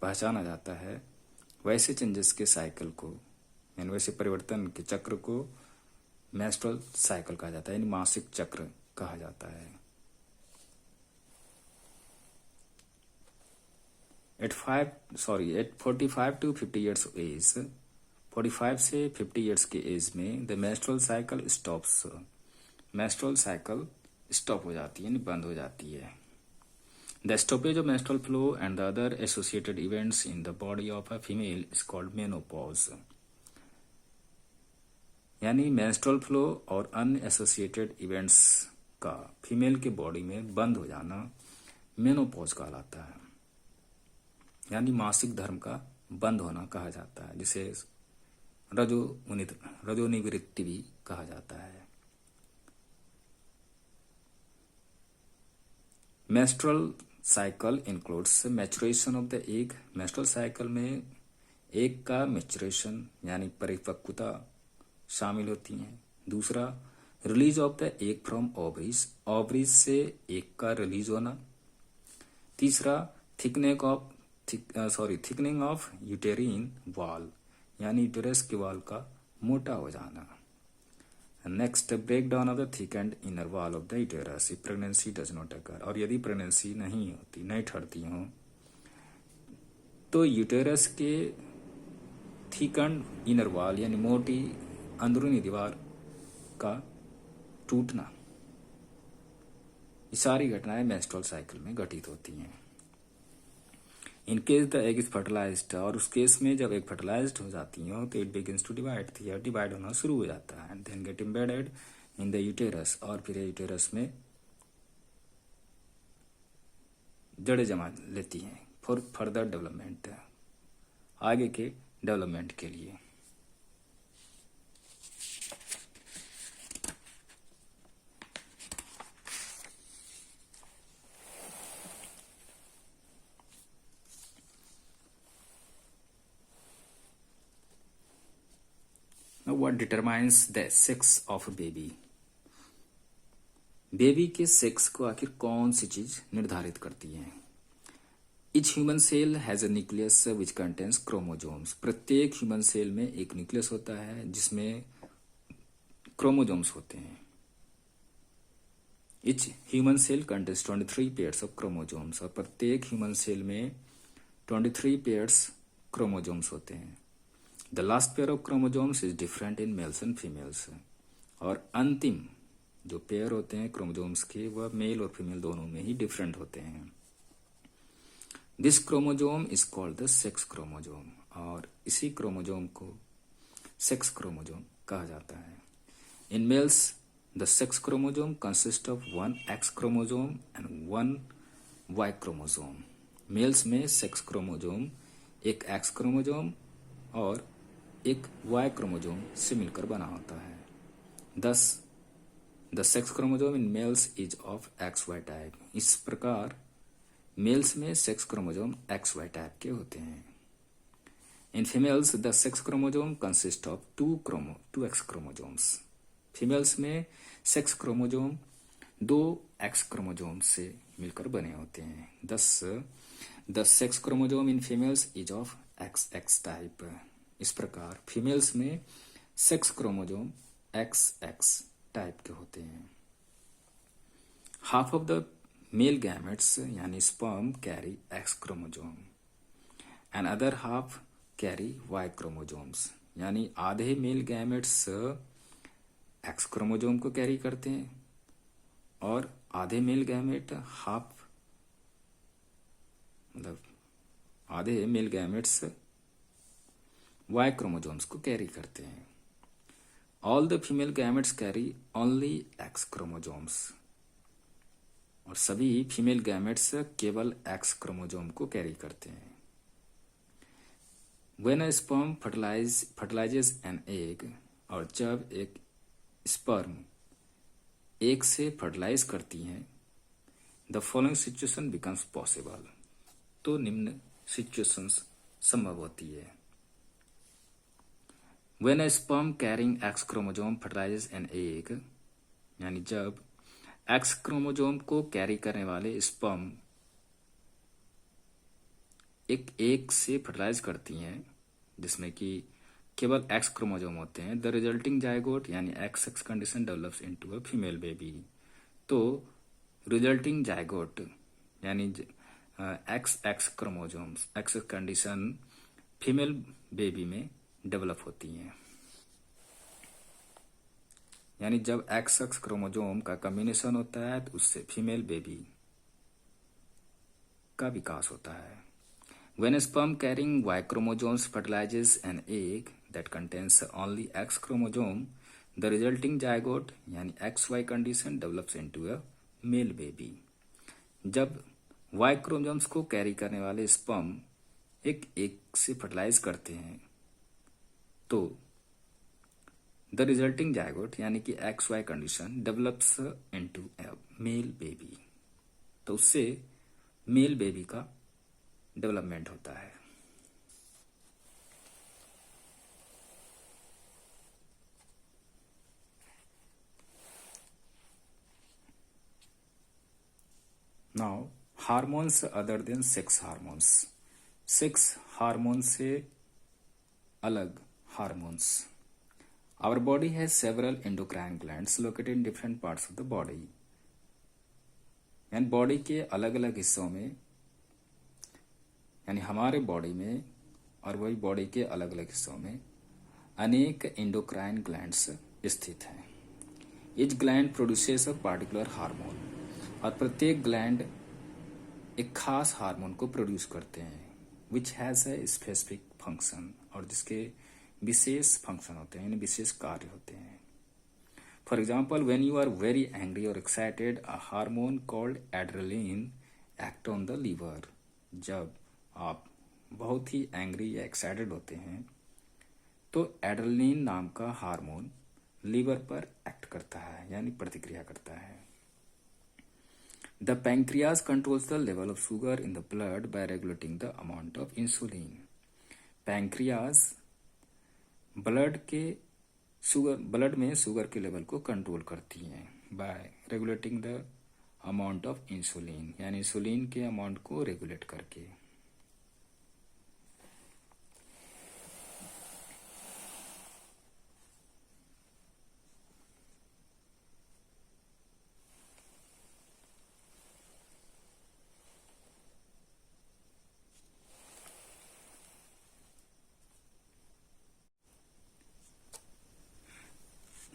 पहचाना जाता है, वैसे चेंजेस के साइकिल को यानी वैसे परिवर्तन के चक्र को मेंस्ट्रुअल साइकिल कहा जाता है, यानी मासिक चक्र कहा जाता है। At 45 to 50 years of age, 45 से 50 years के एज में the menstrual cycle stops, menstrual cycle stop हो जाती है यानी बंद हो जाती है। The stoppage of menstrual flow and the other associated events in the body of a female is called menopause. यानी मेंस्ट्रुअल फ्लो और अन्य एसोसिएटेड इवेंट्स का फीमेल के बॉडी में बंद हो जाना मेनोपॉज कहलाता है, यानी मासिक धर्म का बंद होना कहा जाता है, जिसे रजोनिवृत्ति भी कहा जाता है। Menstrual cycle includes maturation of the egg. Menstrual cycle में एग का मैच्योरेशन यानी परिपक्वता शामिल होती हैं। दूसरा, release of the egg from ovaries, ovaries से एग का रिलीज होना। तीसरा, थिकनिंग ऑफ यूटेरिन वॉल, यानी यूटेरस के वॉल का मोटा हो जाना। Next, break down of the thick and inner wall of the uterus if pregnancy does not occur, और यदि प्रेगनेंसी नहीं ठहरती हो तो यूटेरस के थिक एंड इनर वॉल यानी मोटी अंदरूनी दीवार का टूटना, ये सारी घटनाएं मेंस्ट्रुअल साइकिल में घटित होती हैं। In case the egg is fertilised, और उस केस में जब एग फर्टिलाइज्ड हो जाती हो तो इट बिगिंस टू डिवाइड, तो यह डिवाइड होना शुरू हो जाता है and then get embedded in the uterus, और फिर यूटेरस में जड़ें जमा लेती हैं फॉर फर्दर डेवलपमेंट, आगे के डेवलपमेंट के लिए। Now, what determines the sex of a baby? Baby के सेक्स को आखिर कौन सी चीज निर्धारित करती है? Each human cell has a nucleus which contains chromosomes. प्रत्येक ह्यूमन सेल में एक न्यूक्लियस होता है जिसमें क्रोमोजोम्स होते हैं. Each human cell contains 23 pairs of chromosomes. और प्रत्येक ह्यूमन सेल में 23 pairs chromosomes होते हैं. The last pair of chromosomes is different in males and females. और अंतिम जो पेयर होते हैं क्रोमोजोम्स के वह मेल और फीमेल दोनों में ही डिफरेंट होते हैं. This chromosome is called the sex chromosome. और इसी क्रोमोजोम को सेक्स क्रोमोजोम कहा जाता है. In males the sex chromosome consist of 1 X chromosome and 1 Y chromosome. Males में सेक्स क्रोमोजोम एक एक्स क्रोमोजोम और एक वाई क्रोमोजोम से मिलकर बना होता है. Thus the sex chromosome in males is of X Y type. इस प्रकार मेल्स में sex chromosome X Y type के होते हैं. In females the sex chromosome consist of 2 X chromosomes. Females में सेक्स क्रोमोजोम 2 एक्स क्रोमोजोम से मिलकर बने होते हैं. Thus the sex chromosome in females is of X X type. इस प्रकार फीमेल्स में sex chromosome X X type के होते हैं. Half of the male gametes यानी sperm carry X chromosome and other half carry Y chromosomes. यानी आधे मेल गैमेट्स एक्स क्रोमोजोम को कैरी करते हैं और आधे मेल गैमेट आधे मेल गैमेट्स वाई क्रोमोजोम्स को कैरी करते हैं. All the female gametes carry only X chromosomes. और सभी फीमेल गैमेट्स केवल X क्रोमोजोम को कैरी करते हैं. When a sperm fertilizes an egg, और जब एक स्पर्म एग से फर्टिलाइज करती है, the following situation becomes possible. तो निम्न सिचुएशंस संभव होती है. When a sperm carrying X chromosome fertilizes an egg, यानी जब X क्रोमोजोम को कैरी करने वाले स्पर्म एक एग से फर्टिलाइज करती हैं जिसमें कि केवल X क्रोमोजोम होते हैं, द रिजल्टिंग जायगोट यानी XX condition develops into a female baby. तो रिजल्टिंग जायगोट यानी XX chromosomes X condition female baby में डेवलप होती हैं. यानी जब XX क्रोमोजोम का कॉम्बिनेशन होता है तो उससे फीमेल बेबी का विकास होता है. When a sperm carrying Y chromosomes fertilizes an egg that contains only X chromosome, the resulting zygote यानी XY condition develops into a male baby. जब Y क्रोमोसोम्स को कैरी करने वाले स्पर्म एक एग से फर्टिलाइज करते हैं तो द रिजल्टिंग जायगोट यानी कि XY कंडीशन डेवलप्स इनटू ए मेल बेबी. तो उससे मेल बेबी का डेवलपमेंट होता है. Now hormones other than sex hormones. Sex hormone से अलग hormones. Our body has several endocrine glands located in different parts of the body. यानी बॉडी के अलग अलग हिस्सों में यानी हमारे बॉडी में और वही बॉडी के अलग अलग हिस्सों में अनेक एंडोक्राइन ग्लैंड्स स्थित हैं. Each gland produces a particular hormone. और प्रत्येक ग्लैंड एक खास हार्मोन को प्रोड्यूस करते हैं which has a specific function. और जिसके विशेष फंक्शन होते हैं यानी विशेष कार्य होते हैं. For example when you are very angry और excited a hormone called adrenaline act on the liver. जब आप बहुत ही एंग्री या एक्साइटेड होते हैं तो एड्रेलिन नाम का हार्मोन लीवर पर एक्ट करता है यानी प्रतिक्रिया करता है. The pancreas controls the level of sugar in the blood bye regulating the amount of insulin. Pancreas blood में शुगर के लेवल को कंट्रोल करती हैं bye regulating the amount of insulin, यानी इंसुलिन के अमाउंट को रेगुलेट करके।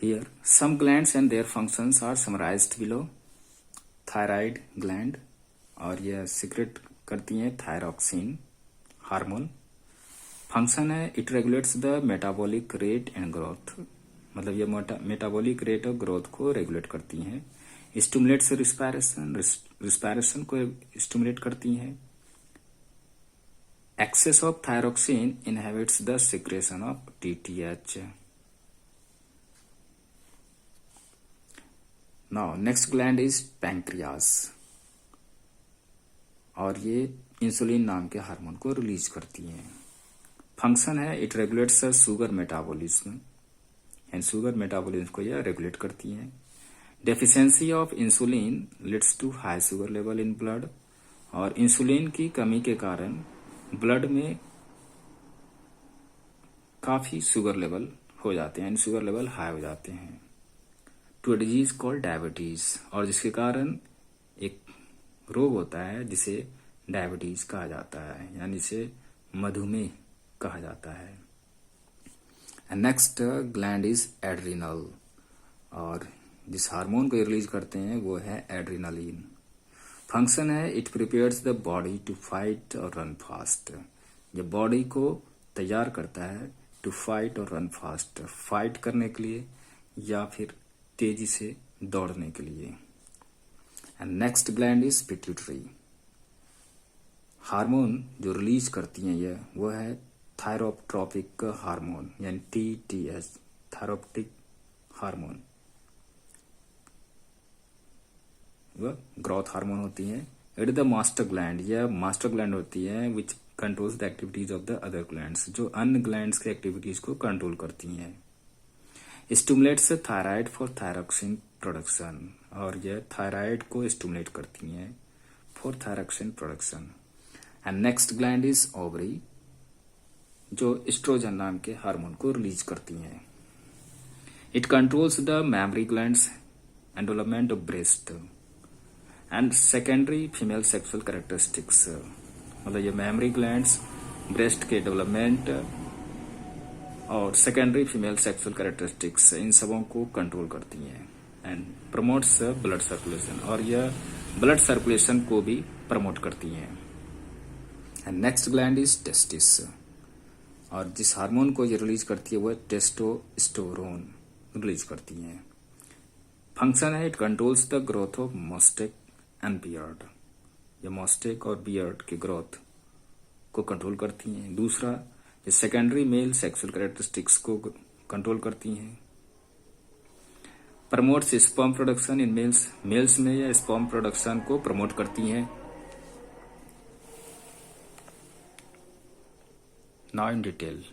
Here, some glands and their functions are summarized below. Thyroid gland, और यह सिक्रेट करती हैं थायरॉक्सिन हार्मोन। फंक्शन है it regulates the metabolic rate and growth, मतलब ये मेटाबॉलिक रेट और ग्रोथ को रेगुलेट करती हैं। स्टिमुलेट्स रिस्पायरेशन को स्टिमुलेट करती हैं। Excess of thyroxine inhibits the secretion of TTH. Now next gland is pancreas, और ये इंसुलिन नाम के हार्मोन को रिलीज करती है। फंक्शन है it regulates sugar metabolism, and sugar metabolism को यह रेगुलेट करती है। Deficiency of insulin leads to high sugar level in blood, और इंसुलिन की कमी के कारण ब्लड में काफी शुगर लेवल हो जाते हैं, शुगर लेवल हाई हो जाते हैं। टू डिजीज कॉल्ड डायबिटीज, और जिसके कारण एक रोग होता है जिसे डायबिटीज कहा जाता है, यानी इसे मधुमेह कहा जाता है। नेक्स्ट ग्लैंड इज एड्रिनल, और जिस हार्मोन को रिलीज करते हैं वो है एड्रिनलिन। फंक्शन है it prepares the body to fight और रन फास्ट, ये बॉडी को तैयार करता है टू फाइट और रन फास्ट, फाइट करने के लिए या फिर तेजी से दौड़ने के लिए। And next gland is pituitary, hormone जो रिलीज करती हैं ये वो है थायरोट्रोपिक हार्मोन, यानी टीटीएच, थायरोप्टिक हार्मोन। वह ग्रोथ हार्मोन होती है। It is the master gland, यह मास्टर ग्लैंड होती है विच controls the activities of the other glands, जो अन्य ग्लैंड्स के एक्टिविटीज को कंट्रोल करती हैं। Stimulates thyroid for thyroxine production, और यह थायराइड को स्टिमुलेट करती हैं for thyroxine production. And next gland is ovary, जो एस्ट्रोजन नाम के हार्मोन को रिलीज करती हैं। It controls the memory glands and development of breast and secondary female sexual characteristics, मतलब ये मैमरी ग्लैंड्स, ब्रेस्ट के डेवलपमेंट और सेकेंडरी फीमेल सेक्सुअल कैरेक्टरिस्टिक्स, इन सबों को कंट्रोल करती हैं। एंड प्रमोट्स ब्लड सर्कुलेशन, और यह ब्लड सर्कुलेशन को भी प्रमोट करती हैं। And next gland is testis, और जिस हार्मोन को ये रिलीज करती है वह टेस्टोस्टेरोन रिलीज करती हैं। फंक्शन है it controls the growth of moustache and beard, ये मोस्टेक और बियर्ड की ग्रोथ को कंट्रोल करती हैं। दूसरा, ये सेकेंडरी मेल सेक्सुअल कैरेक्टरिस्टिक्स को कंट्रोल करती हैं। Promotes sperm production in males, males में यह स्पर्म प्रोडक्शन को प्रमोट करती हैं। Now in detail,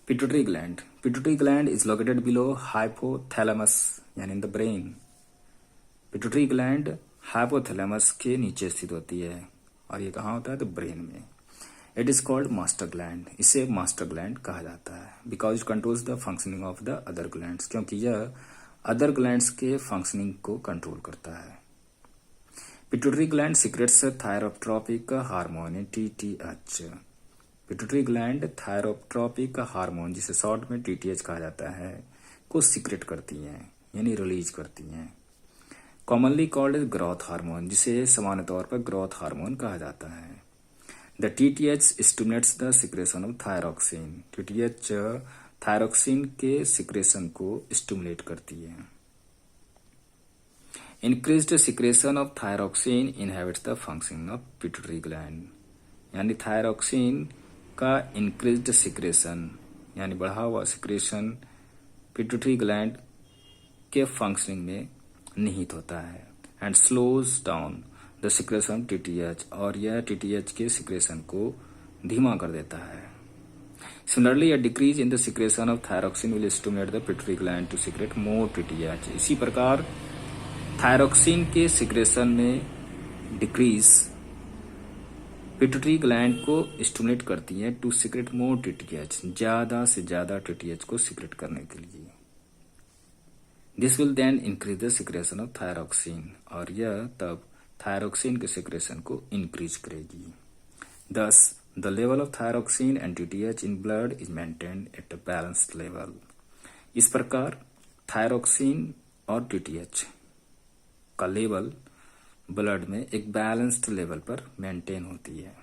pituitary gland, pituitary gland is located below hypothalamus, यानी in the brain. Pituitary gland hypothalamus के नीचे स्थित होती है, और ये कहाँ होता है तो ब्रेन में। It is called master gland, इसे मास्टर ग्लैंड कहा जाता है because it controls the functioning of the other glands, क्योंकि यह अदर ग्लैंड्स के फंक्शनिंग को कंट्रोल करता है। Pituitary gland secrets thyrotropic hormone TTH, pituitary gland thyrotropic hormone, जिसे शॉर्ट में टीटीएच कहा जाता है, को सीक्रेट करती हैं, यानी रिलीज करती हैं। कॉमनली कॉल्ड ग्रोथ हार्मोन, जिसे सामान्य तौर पर ग्रोथ हार्मोन कहा जाता है। The TTH stimulates the secretion of thyroxine. TTH thyroxine के सिक्रेशन को स्टिमुलेट करती है। Increased secretion of thyroxine inhibits the functioning of pituitary gland. यानी थायरोक्सिन का इंक्रीज्ड सिक्रेशन, यानी बढ़ा हुआ सिक्रेशन पिट्यूटरी ग्लैंड के फंक्शनिंग में निहित होता है। And slows down the secretion TTH, और यह टीटीएच के सिक्रेशन को धीमा कर देता है। Similarly, a decrease in the secretion of thyroxine will stimulate the pituitary gland to secrete more TTH. इसी प्रकार थायरोक्सिन के सिक्रेशन में डिक्रीज पिट्यूटरी ग्लैंड को स्टिमुलेट करती है टू सिक्रेट मोर टीटीएच, ज्यादा से ज्यादा टीटीएच को सिक्रेट करने के लिए। This will then increase the secretion of thyroxine, और यह तब थायरोक्सिन के सिक्रेशन को इंक्रीज करेगी। Thus, the level of thyroxine and TTH in blood is maintained at a balanced level. इस प्रकार थायरोक्सिन और TTH का लेवल ब्लड में एक बैलेंस्ड लेवल पर मेंटेन होती है।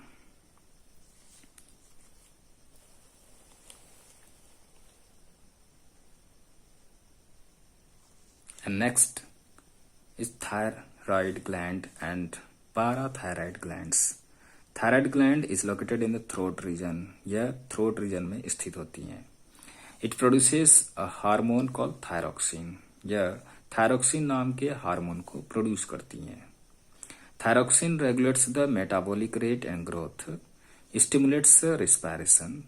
And next is thyroid gland and parathyroid glands. Thyroid gland is located in the throat region, यह थ्रोट रीजन में स्थित होती है। It produces a hormone called thyroxine, यह थायरोक्सिन नाम के हार्मोन को प्रोड्यूस करती है। Thyroxine regulates the metabolic rate and growth, stimulates respiration.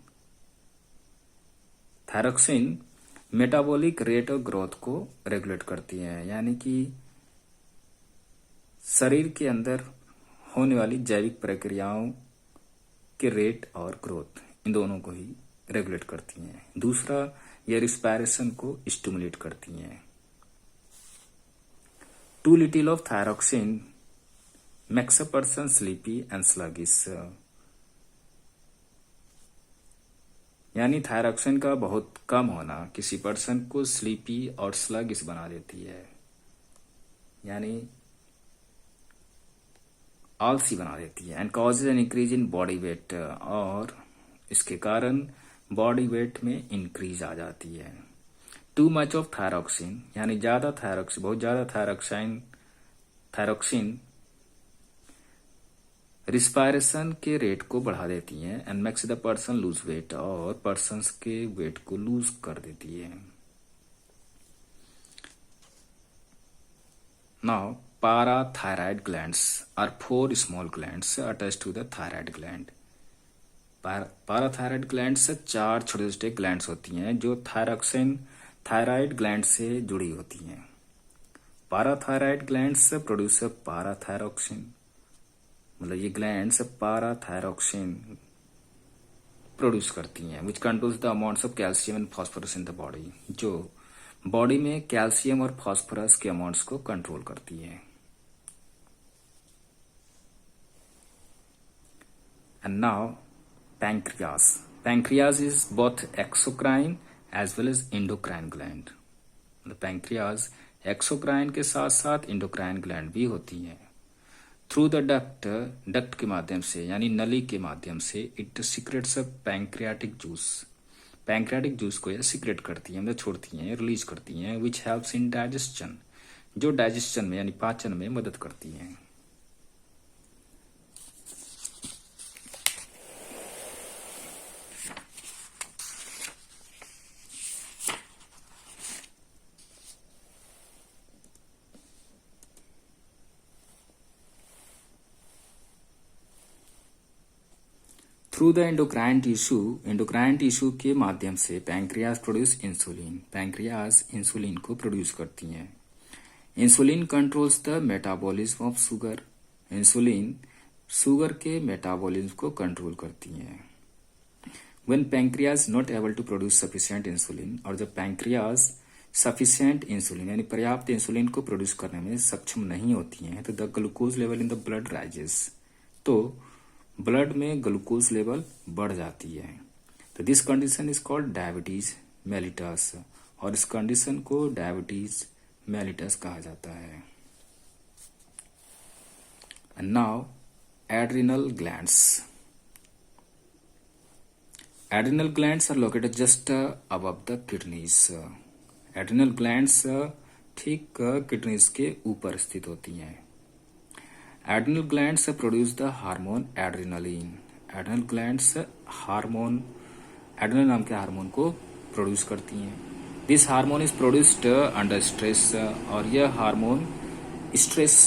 Thyroxine metabolic rate और ग्रोथ को रेगुलेट करती है, यानी कि शरीर के अंदर होने वाली जैविक प्रक्रियाओं के रेट और ग्रोथ, इन दोनों को ही रेगुलेट करती हैं। दूसरा, ये रिस्पायरेशन को स्टिमुलेट करती हैं। Too little of thyroxine makes a person sleepy and sluggish, यानी थायरोक्सिन का बहुत कम होना किसी पर्सन को स्लीपी और स्लगिश बना देती है, यानी आलसी बना देती है। And causes an increase in body weight, और इसके कारण बॉडी वेट में इंक्रीज आ जाती है। टू मच ऑफ थायरोक्सिन, यानी ज्यादा थायरोक्सिन, बहुत ज्यादा थायरोक्सिन रिस्पायरेशन के रेट को बढ़ा देती है। And makes the person lose weight, और पर्सन के वेट को लूज कर देती है। Now parathyroid glands are 4 small glands attached to the thyroid gland. Parathyroid gland से 4 छोटे छोटे ग्लैंड्स होती हैं जो थायराइड ग्लैंड से जुड़ी होती हैं। पाराथायराइड ग्लैंड्स प्रोड्यूस पाराथायरोक्सिन, मतलब ये ग्लैंड्स पाराथायरोक्सिन प्रोड्यूस करती हैं, विच controls the amounts of calcium and phosphorus in the body, जो बॉडी में कैल्शियम और फास्फोरस के अमाउंट्स को कंट्रोल करती है। And now, pancreas. Pancreas is both exocrine as well as endocrine gland. The pancreas exocrine के साथ साथ endocrine gland भी होती है। Through the duct के माध्यम से, यानी नली के माध्यम से, it secretes a pancreatic juice. Pancreatic juice को यह सीक्रेट करती है, मतलब छोड़ती हैं, रिलीज करती हैं, विच हेल्प्स इन डाइजेशन, जो डाइजेशन में यानी पाचन में मदद करती हैं। थ्रू द एंडोक्राइन टिश्यू के माध्यम से pancreas produce insulin, pancreas insulin को प्रोड्यूस करती हैं। Insulin controls the metabolism of sugar, insulin sugar के मेटाबॉलिज्म को कंट्रोल करती हैं। When pancreas not able to produce sufficient insulin, और जब पैंक्रियाज सफिशिएंट इंसुलिन यानी पर्याप्त इंसुलिन को प्रोड्यूस करने में सक्षम नहीं होती हैं, तो the glucose level in the blood rises, तो ब्लड में ग्लूकोज लेवल बढ़ जाती है। तो this condition is called diabetes mellitus, और इस कंडीशन को डायबिटीज मेलिटस कहा जाता है। And now adrenal glands. Adrenal glands are located just above the kidneys. Adrenal glands ठीक किडनीज के ऊपर स्थित होती हैं। Adrenal glands produce the hormone adrenaline, adrenal glands hormone adrenal नाम के हार्मोन को प्रोड्यूस करती हैं। This hormone is produced under stress, और यह हार्मोन स्ट्रेस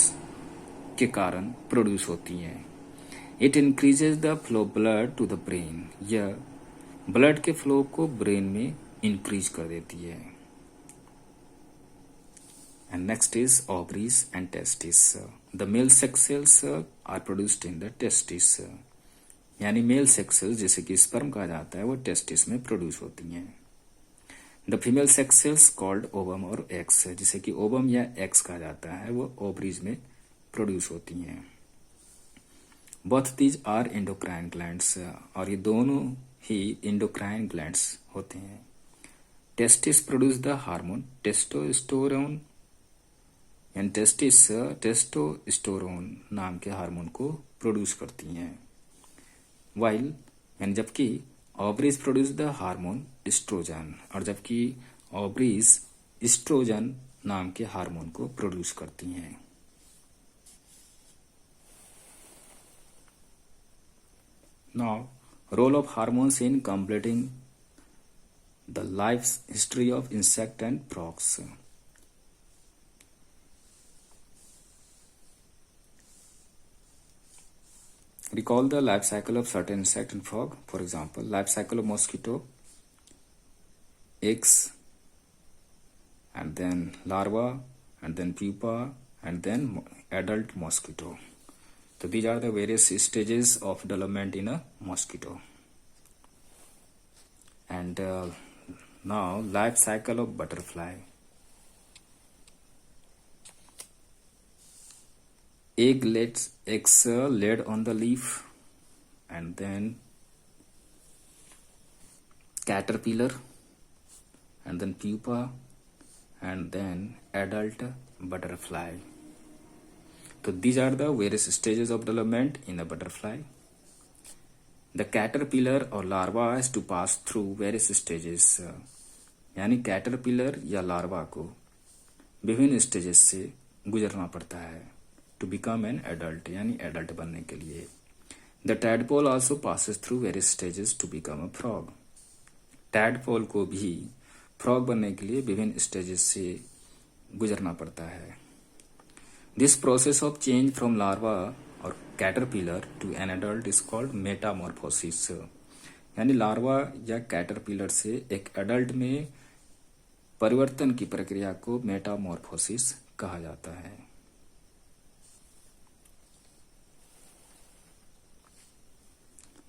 के कारण प्रोड्यूस होती हैं। It increases the flow blood to the brain, यह ब्लड के फ्लो को ब्रेन में इंक्रीज कर देती है। And next is ovaries and testis. The male sex cells are produced in the testis. यानी मेल सेक्स सेल्स जिसे कि स्पर्म कहा जाता है वो टेस्टिस में प्रोड्यूस होती हैं। The female sex cells called ovum और एक्स, जिसे कि ओवम या एक्स कहा जाता है, वो ओवरीज में प्रोड्यूस होती हैं। Both these are endocrine glands, और ये दोनों ही एंडोक्राइन ग्लैंड्स होते हैं। Testis produce the hormone testosterone, and testis testosterone नाम के हार्मोन को प्रोड्यूस करती हैं। वाइल यानी जबकि ovaries produce the hormone estrogen, और जबकि ओवरीज एस्ट्रोजन नाम के हार्मोन को प्रोड्यूस करती हैं। Now role of hormones in completing the life history of insect and frogs. Recall the life cycle of certain insect and frog. For example, life cycle of mosquito, eggs, and then larva, and then pupa, and then adult mosquito. So these are the various stages of development in a mosquito. And now life cycle of butterfly. Eggs laid on the leaf, and then caterpillar, and then pupa, and then adult butterfly. So these are the various stages of development in a butterfly. The caterpillar or larva has to pass through various stages. यानी caterpillar या larva को विभिन्न stages से गुजरना पड़ता है to become an adult, यानी adult बनने के लिए। The tadpole also passes through various stages to become a frog. tadpole को भी frog बनने के लिए विभिन्न stages से गुजरना पड़ता है। This process of change from larva or caterpillar to an adult is called metamorphosis. यानी लार्वा या कैटरपिलर से एक एडल्ट में परिवर्तन की प्रक्रिया को मेटामॉर्फोसिस कहा जाता है।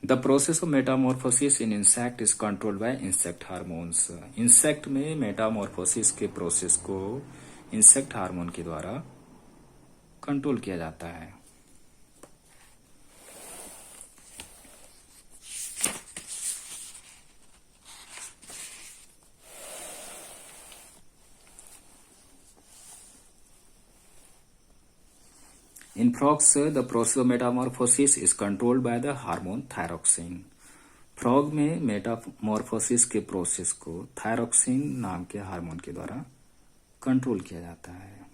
The process of metamorphosis in insect is controlled by insect hormones. Insect में मेटामॉर्फोसिस के प्रोसेस को इंसेक्ट हार्मोन के द्वारा कंट्रोल किया जाता है। In frogs, the process of metamorphosis is controlled by the hormone thyroxine. Frog में मेटामॉर्फोसिस के प्रोसेस को थायरोक्सिन नाम के हार्मोन के द्वारा कंट्रोल किया जाता है।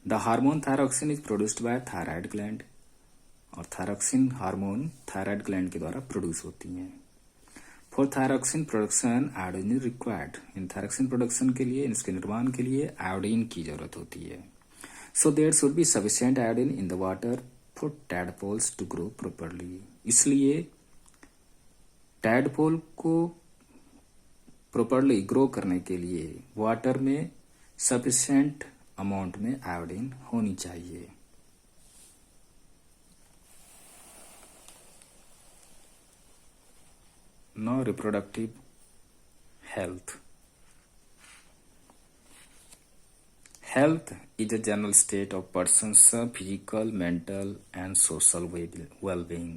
The hormone thyroxine is produced by thyroid gland, और थायरोक्सिन हार्मोन थायराइड ग्लैंड के द्वारा प्रोड्यूस होती है। For thyroxine production iodine is required. In thyroxine production के लिए, इसके निर्माण के लिए आयोडीन की जरूरत होती है। So there should be sufficient iodine in the water for tadpoles to grow properly. इसलिए tadpole को properly grow करने के लिए वाटर में sufficient amount में आयोडीन होनी चाहिए। Now reproductive health. Health is a general state of person's physical, mental and social well-being.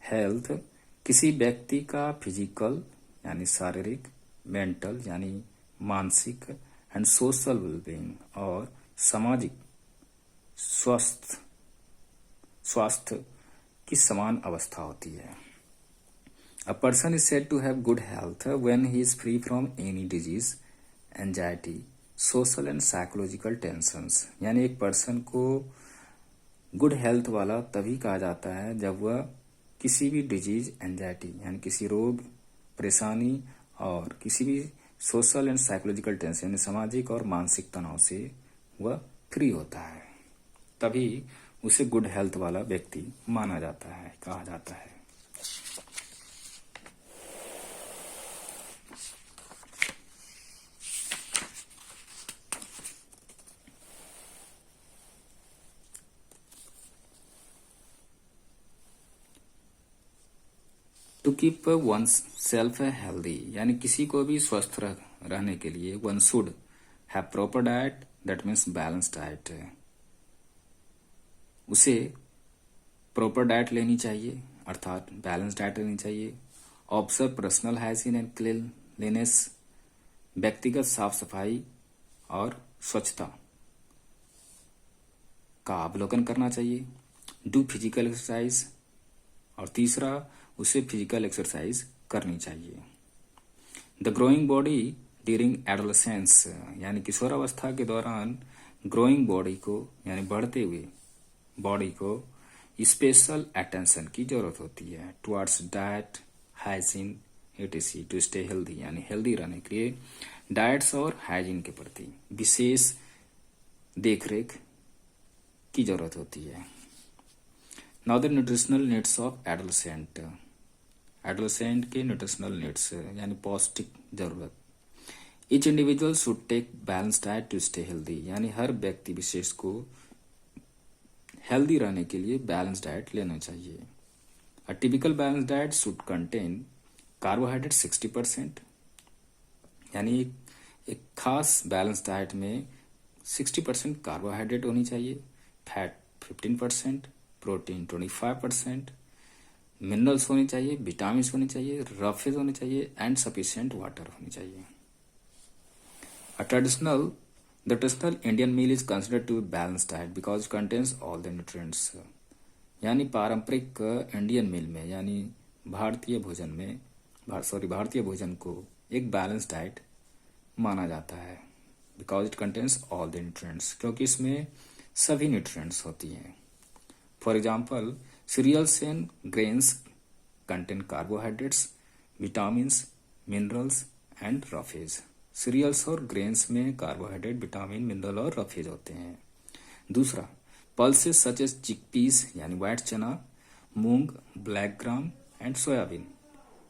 Health किसी व्यक्ति का फिजिकल यानी शारीरिक, मेंटल यानी मानसिक एंड सोशल वेलबींग और सामाजिक स्वास्थ्य की समान अवस्था होती है। A person is said to have good health when he is free from any disease, anxiety, social and psychological tensions. यानी एक पर्सन को गुड हेल्थ वाला तभी कहा जाता है जब वह किसी भी डिजीज, एंजाइटी यानी किसी रोग, परेशानी और किसी भी सोशल एंड साइकोलॉजिकल टेंशन यानी सामाजिक और मानसिक तनाव से वह फ्री होता है, तभी उसे गुड हेल्थ वाला व्यक्ति माना जाता है, कहा जाता है। To keep oneself healthy, यानी किसी को भी स्वस्थ रहने के लिए one should have proper diet, that means balance diet. उसे प्रॉपर डाइट लेनी चाहिए, अर्थात बैलेंस डाइट लेनी चाहिए। Observe personal hygiene and cleanliness, व्यक्तिगत साफ सफाई और स्वच्छता का अवलोकन करना चाहिए। डू फिजिकल एक्सरसाइज, और तीसरा उसे फिजिकल एक्सरसाइज करनी चाहिए। The growing body during adolescence, यानी किशोरावस्था के दौरान ग्रोइंग बॉडी को यानी बढ़ते हुए बॉडी को स्पेशल अटेंशन की जरूरत होती है towards diet, hygiene etc to stay healthy, यानी हेल्दी रहने के लिए डाइट्स और हाइजीन के प्रति विशेष देखरेख की जरूरत होती है। Now the nutritional needs of adolescent, adolescent के न्यूट्रिशनल नीड्स यानी पौष्टिक जरूरत। Each individual should take balance diet to stay healthy, यानी हर व्यक्ति विशेष को हेल्दी रहने के लिए बैलेंस डाइट लेना चाहिए। A typical balance diet should contain carbohydrate 60%, यानी एक खास बैलेंस डाइट में 60% कार्बोहाइड्रेट होनी चाहिए, फैट 15%, प्रोटीन 25%, मिनरल्स होनी चाहिए, विटामिन होनी चाहिए, रफेज होने चाहिए एंड सफिशिएंट वाटर होनी चाहिए। A the traditional Indian meal is considered to be balanced diet because it contains all the nutrients. यानी पारंपरिक इंडियन मील में यानी भारतीय भोजन को एक बैलेंस डाइट माना जाता है because it contains all the nutrients, क्योंकि इसमें सभी न्यूट्रिएंट्स होती हैं। For example cereals and grains contain carbohydrates, vitamins, minerals and roughage. Cereals और ग्रेन्स में कार्बोहाइड्रेट, विटामिन, मिनरल और रफेज होते हैं। दूसरा, पल्सेस सच एज चिकपीस यानी व्हाइट चना, मूंग, black gram and soybean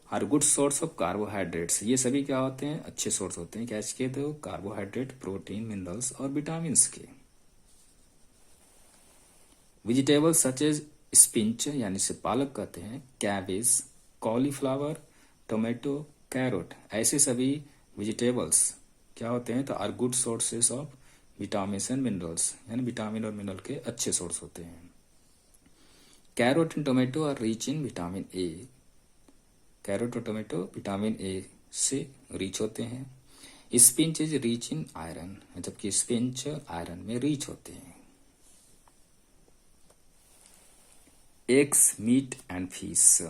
are good source of carbohydrates. ये सभी क्या होते हैं? अच्छे सोर्स होते हैं। क्या इसके? तो कार्बोहाइड्रेट, प्रोटीन, मिनरल्स और विटामिन के। वेजिटेबल्स सच एज स्पिंच यानी से पालक कहते हैं, कैबेज, कॉलीफ्लावर, टोमेटो, कैरोट, ऐसे सभी वेजिटेबल्स क्या होते हैं? तो are good sources of vitamin and minerals, यानी विटामिन और मिनरल के अच्छे सोर्स होते हैं। Carrot and tomato are rich in vitamin A. Carrot और टोमेटो विटामिन ए से रिच होते हैं। Spinach is rich in iron, जबकि स्पिंच आयरन में रिच होते हैं। Eggs, meat and fish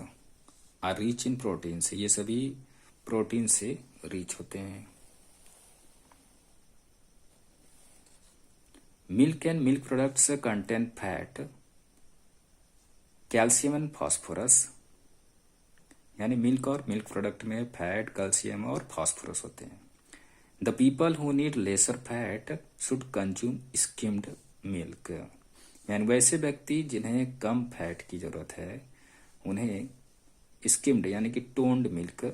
are rich in protein, ये सभी प्रोटीन से रिच होते हैं। Milk and milk products contain fat, calcium and phosphorus, यानी मिल्क और मिल्क प्रोडक्ट में फैट, कैल्शियम और फास्फोरस होते हैं। The people who need lesser fat should consume skimmed milk, यानी वैसे व्यक्ति जिन्हें कम फैट की जरूरत है उन्हें स्किम्ड यानी कि टोन्ड मिल्क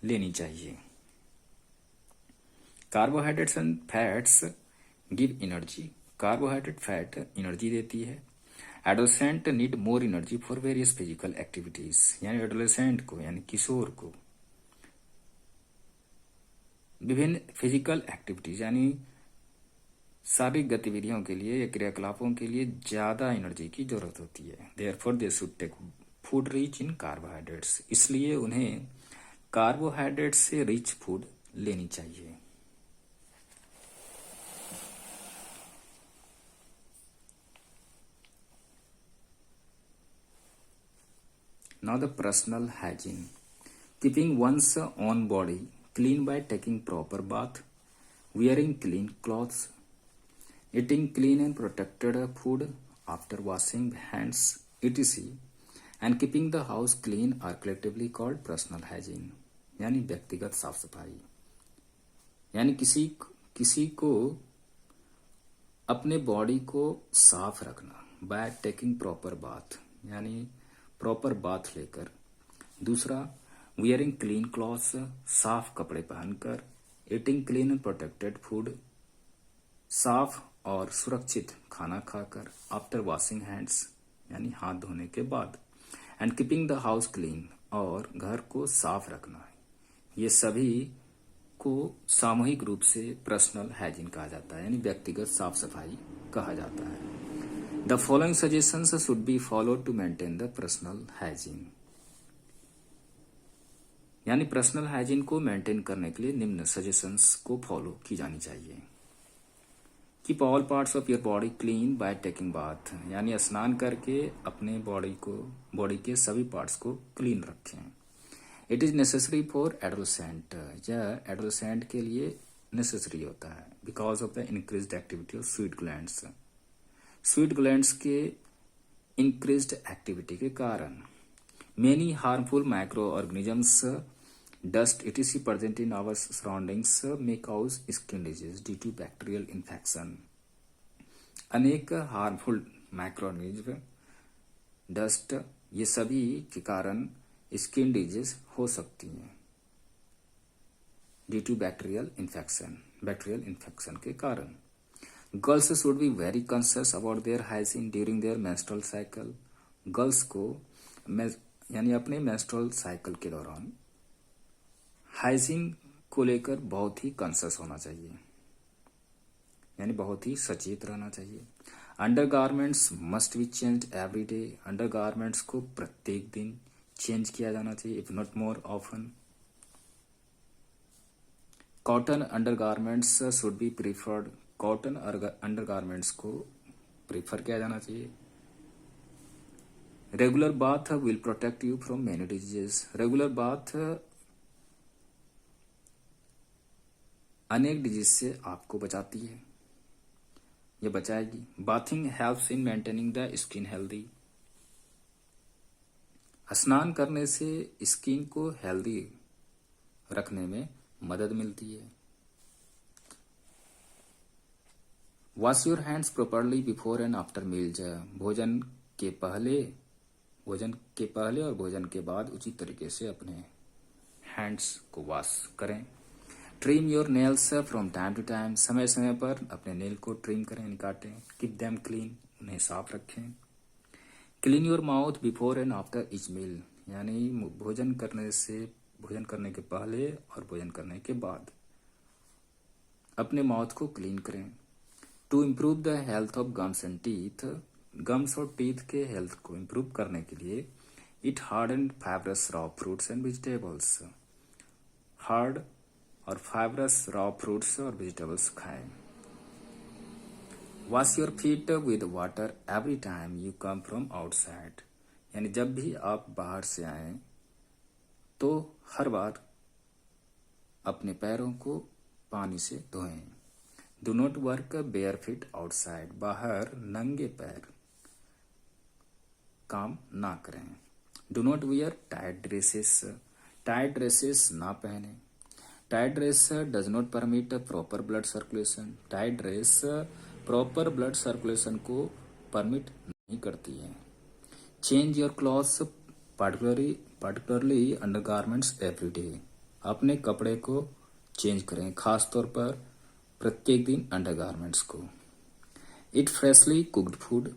लेनी चाहिए। Carbohydrates and fats give energy, carbohydrate fat energy देती है। Adolescent need more energy for various physical activities, यानी एडोलेसेंट को यानी किशोर को विभिन्न फिजिकल एक्टिविटीज यानी शारीरिक गतिविधियों के लिए या क्रियाकलापों के लिए ज्यादा एनर्जी की जरूरत होती है। Therefore they should take food rich in carbohydrates, इसलिए उन्हें कार्बोहाइड्रेट से रिच फूड लेनी चाहिए। Now the personal hygiene. Keeping one's own body clean by taking proper bath, wearing clean clothes, eating clean and protected food after washing hands, etc. and keeping the house clean are collectively called personal hygiene. यानी व्यक्तिगत साफ सफाई, यानी किसी को अपने बॉडी को साफ रखना बाय टेकिंग प्रॉपर बाथ, यानी प्रॉपर बाथ लेकर। दूसरा, वियरिंग क्लीन क्लॉथ्स, साफ कपड़े पहनकर। Eating clean and protected food, साफ और सुरक्षित खाना खाकर। आफ्टर वॉशिंग हैंड्स, यानी हाथ धोने के बाद। And keeping the house clean, और घर को साफ रखना है। ये सभी को सामूहिक रूप से पर्सनल हाइजीन कहा जाता है, यानी व्यक्तिगत साफ सफाई कहा जाता है। The following suggestions should be followed to maintain the personal hygiene, यानी पर्सनल हाइजीन को मेंटेन करने के लिए निम्न सजेशंस को फॉलो की जानी चाहिए। Keep all parts of your body clean by taking bath, यानी स्नान करके अपने बॉडी के सभी पार्ट्स को क्लीन रखें। It is necessary for adolescent, यह एडोलसेंट के लिए नेसेसरी होता है because of the increased activity of sweet glands, sweet glands के इंक्रीज्ड एक्टिविटी के कारण। Many harmful micro organisms dust etc present in our surroundings may cause skin disease due to bacterial infection। अनेक हार्मफुल माइक्रोऑर्गेनिज्म डस्ट ये सभी के कारण स्किन डिजीज हो सकती हैं ड्यू टू बैक्टीरियल इन्फेक्शन के कारण। Girls should be very conscious about their hygiene during their menstrual cycle, girls को यानी अपने मेंस्ट्रुअल साइकिल के दौरान हाइजीन को लेकर बहुत ही कॉन्शियस होना चाहिए, यानी बहुत ही सचेत रहना चाहिए। Undergarments must be changed every day, undergarments को प्रत्येक दिन चेंज किया जाना चाहिए, if not more often. Cotton undergarments should be preferred, cotton undergarments को प्रीफर किया जाना चाहिए। Regular bath will protect you from many diseases, regular bath अनेक डिजीज से आपको बचाती है, ये बचाएगी। Bathing helps in maintaining the skin healthy, स्नान करने से स्किन को हेल्दी रखने में मदद मिलती है। Wash your hands properly before and after meals, भोजन के पहले और भोजन के बाद उचित तरीके से अपने हैंड्स को वॉश करें। Trim your nails from time to time, समय समय पर अपने नेल को ट्रिम करें, यानी काटें। कीप देम क्लीन, उन्हें साफ रखें। Clean your mouth before and after each meal, यानी भोजन करने के पहले और भोजन करने के बाद अपने माउथ को क्लीन करें। To improve the health of gums and teeth, gums और टीथ के हेल्थ को इम्प्रूव करने के लिए eat hard and fibrous raw fruits and vegetables, hard और फाइब्रस रॉ फ्रूट्स और वेजिटेबल्स खाएं। Wash your feet with water every time you come from outside, यानी जब भी आप बाहर से आए तो हर बार अपने पैरों को पानी से धोएं। Do not work bare feet outside, बाहर नंगे पैर काम ना करें। Do not wear tight dresses ना पहने। Tight dress does not permit proper blood circulation, tight dress proper blood circulation को परमिट नहीं करती है। Change your clothes particularly undergarments every day, अपने कपड़े को चेंज करें, खासतौर पर प्रत्येक दिन अंडरगारमेंट्स को। इट फ्रेशली कुक्ड फूड,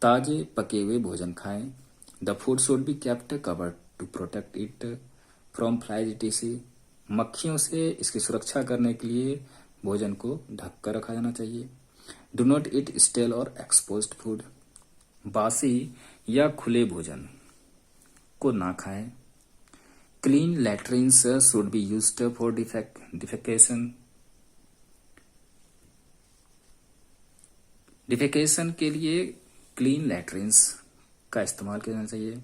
ताजे पके हुए भोजन खाएं। The food should be kept covered to protect it from flies etc, मक्खियों से इसकी सुरक्षा करने के लिए भोजन को ढक कर रखा जाना चाहिए। डू नॉट ईट स्टेल और एक्सपोज्ड फूड, बासी या खुले भोजन को ना खाएं। Clean latrines should be used for defecation के लिए क्लीन लैट्रिन्स का इस्तेमाल किया जाना चाहिए।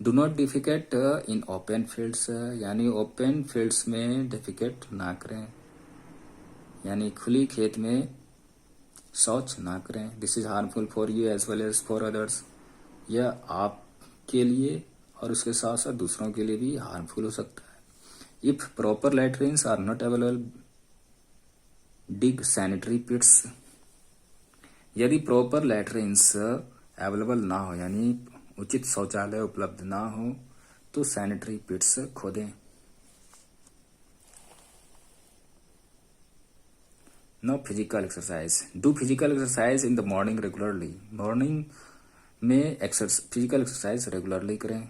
Do not defecate in open fields, यानी ओपन फील्ड्स में डिफिकेट ना करें, यानी खुली खेत में शौच ना करें। This is harmful for you as well as for others, यह आपके लिए और उसके साथ साथ दूसरों के लिए भी हार्मफुल हो सकता है। If proper latrines are not available dig sanitary pits, यदि प्रॉपर लैट्रिन्स अवेलेबल ना हो, यानी उचित शौचालय उपलब्ध ना हो, तो सैनिटरी पिट्स खोदें। No physical exercise, do physical exercise in the morning regularly, morning में फिजिकल एक्सरसाइज रेगुलरली करें।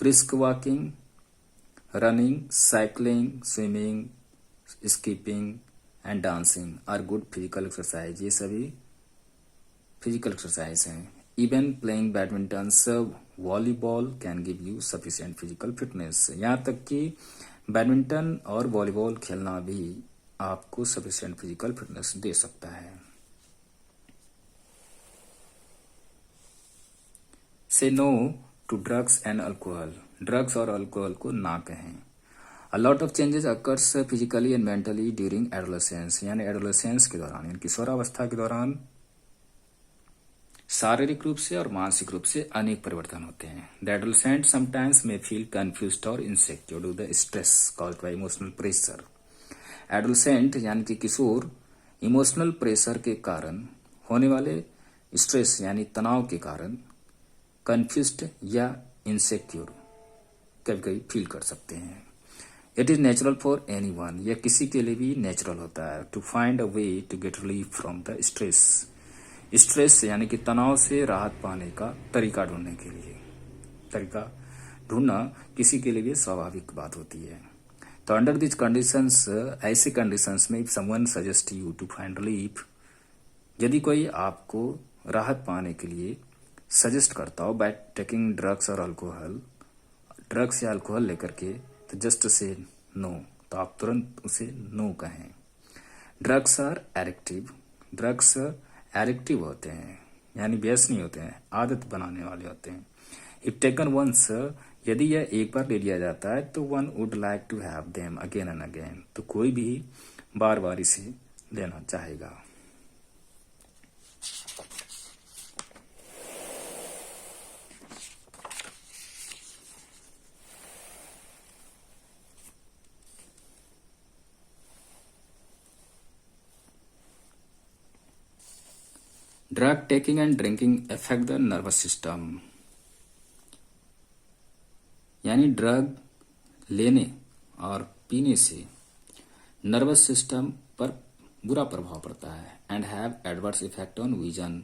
Brisk walking, running, cycling, swimming, skipping and dancing are good physical exercise. ये सभी फिजिकल एक्सरसाइज हैं। Even playing badminton, volleyball can give you sufficient physical fitness. यहाँ तक कि बैडमिंटन और वॉलीबॉल खेलना भी आपको सफिशिएंट फिजिकल फिटनेस दे सकता है। Say no to drugs and alcohol. Drugs और अल्कोहल को ना कहें। A lot of changes occurs physically and mentally during adolescence, यानी एडोलेसेंस के दौरान, यानी किशोरावस्था के दौरान शारीरिक रूप से और मानसिक रूप से अनेक परिवर्तन होते हैं। द एडोलेसेंट समटाइम्स में फील कंफ्यूज्ड और insecure due the stress caused by emotional pressure. Adolescent यानी कि किशोर इमोशनल प्रेशर के कारण होने वाले स्ट्रेस यानी तनाव के कारण कंफ्यूज्ड या इनसेक्योर कभी कभी फील कर सकते हैं। It is natural for anyone, यह किसी के लिए भी नेचुरल होता है, to find a way to get relief from the stress. Stress यानी कि तनाव से राहत पाने का तरीका ढूंढने के लिए, तरीका ढूंढना किसी के लिए भी स्वाभाविक बात होती है। तो अंडर दिस कंडीशंस, ऐसे कंडीशंस में if someone suggest you to find relief, यदि कोई आपको राहत पाने के लिए सजेस्ट करता हो बाय टेकिंग ड्रग्स और अल्कोहल, ड्रग्स या अल्कोहल लेकर के, तो जस्ट से नो, तो आप तुरंत उसे नो कहें। Drugs are addictive, drugs addictive होते हैं यानी व्यसनी होते हैं, आदत बनाने वाले होते हैं। इफ टेकन वंस, यदि यह एक बार ले लिया जाता है तो one would like to have them again and again, तो कोई भी बार बार इसे लेना चाहेगा। Drug taking and drinking affect the nervous system, यानी ड्रग लेने और पीने से नर्वस सिस्टम पर बुरा प्रभाव पड़ता है। And have adverse effect on vision,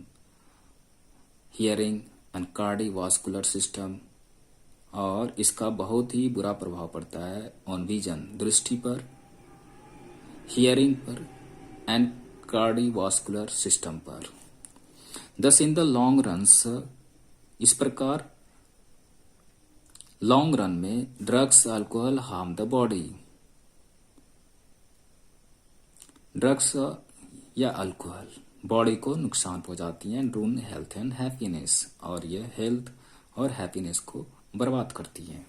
hearing and cardiovascular system, और इसका बहुत ही बुरा प्रभाव पड़ता है ऑन विजन, दृष्टि पर, हियरिंग पर एंड कार्डियोवास्कुलर सिस्टम पर। दस इन द लॉन्ग रन्स, इस प्रकार लॉन्ग रन में drugs alcohol harm the body. Drugs या अल्कोहल बॉडी को नुकसान पहुंचाती हैं, रून हेल्थ एंड हैप्पीनेस, और यह हेल्थ और हैप्पीनेस को बर्बाद करती हैं।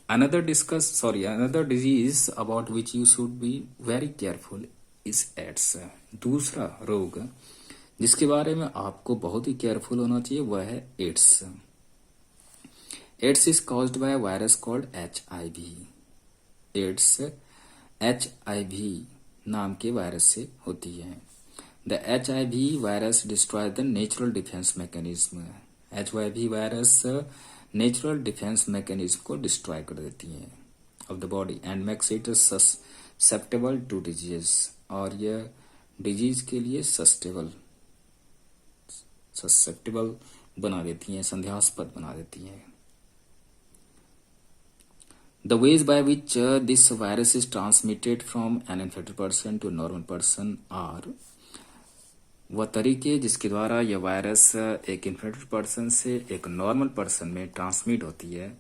Another disease about which you should be very careful is AIDS. दूसरा रोग जिसके बारे में आपको बहुत ही केयरफुल होना चाहिए वह है AIDS. AIDS is caused by virus called HIV। AIDS HIV नाम के वायरस से होती है। The HIV virus destroy the natural defence mechanism. HIV virus natural defence mechanism को डिस्ट्रॉय कर देती है of the body and makes it susceptible to disease, और यह डिजीज के लिए ससेप्टेबल बना देती हैं, संदेहास्पद बना देती हैं। The ways by which this virus is transmitted from an infected person to normal person are, वह तरीके जिसके द्वारा यह वायरस एक इन्फेक्टेड पर्सन से एक नॉर्मल पर्सन में ट्रांसमिट होती है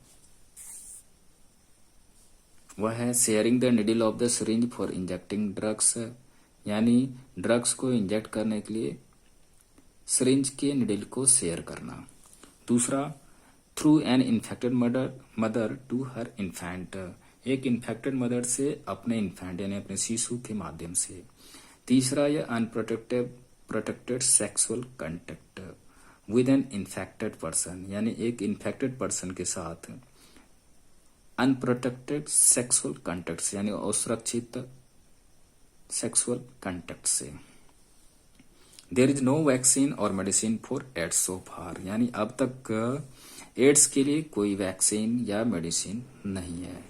वह है sharing the needle of the syringe for injecting drugs, यानी ड्रग्स को इंजेक्ट करने के लिए सिरिंज के निडल को शेयर करना। दूसरा, through an infected mother to her infant, एक इन्फेक्टेड मदर से अपने इन्फेंट यानी अपने शिशु के माध्यम से। तीसरा, यह unprotected sexual contact with an infected person, यानी एक इन्फेक्टेड पर्सन के साथ अनप्रोटेक्टेड सेक्सुअल कंटेक्ट यानी असुरक्षित सेक्सुअल कंटेक्ट से। देयर इज नो वैक्सीन और मेडिसिन फॉर एड्स सो फार, यानी अब तक एड्स के लिए कोई वैक्सीन या मेडिसिन नहीं है।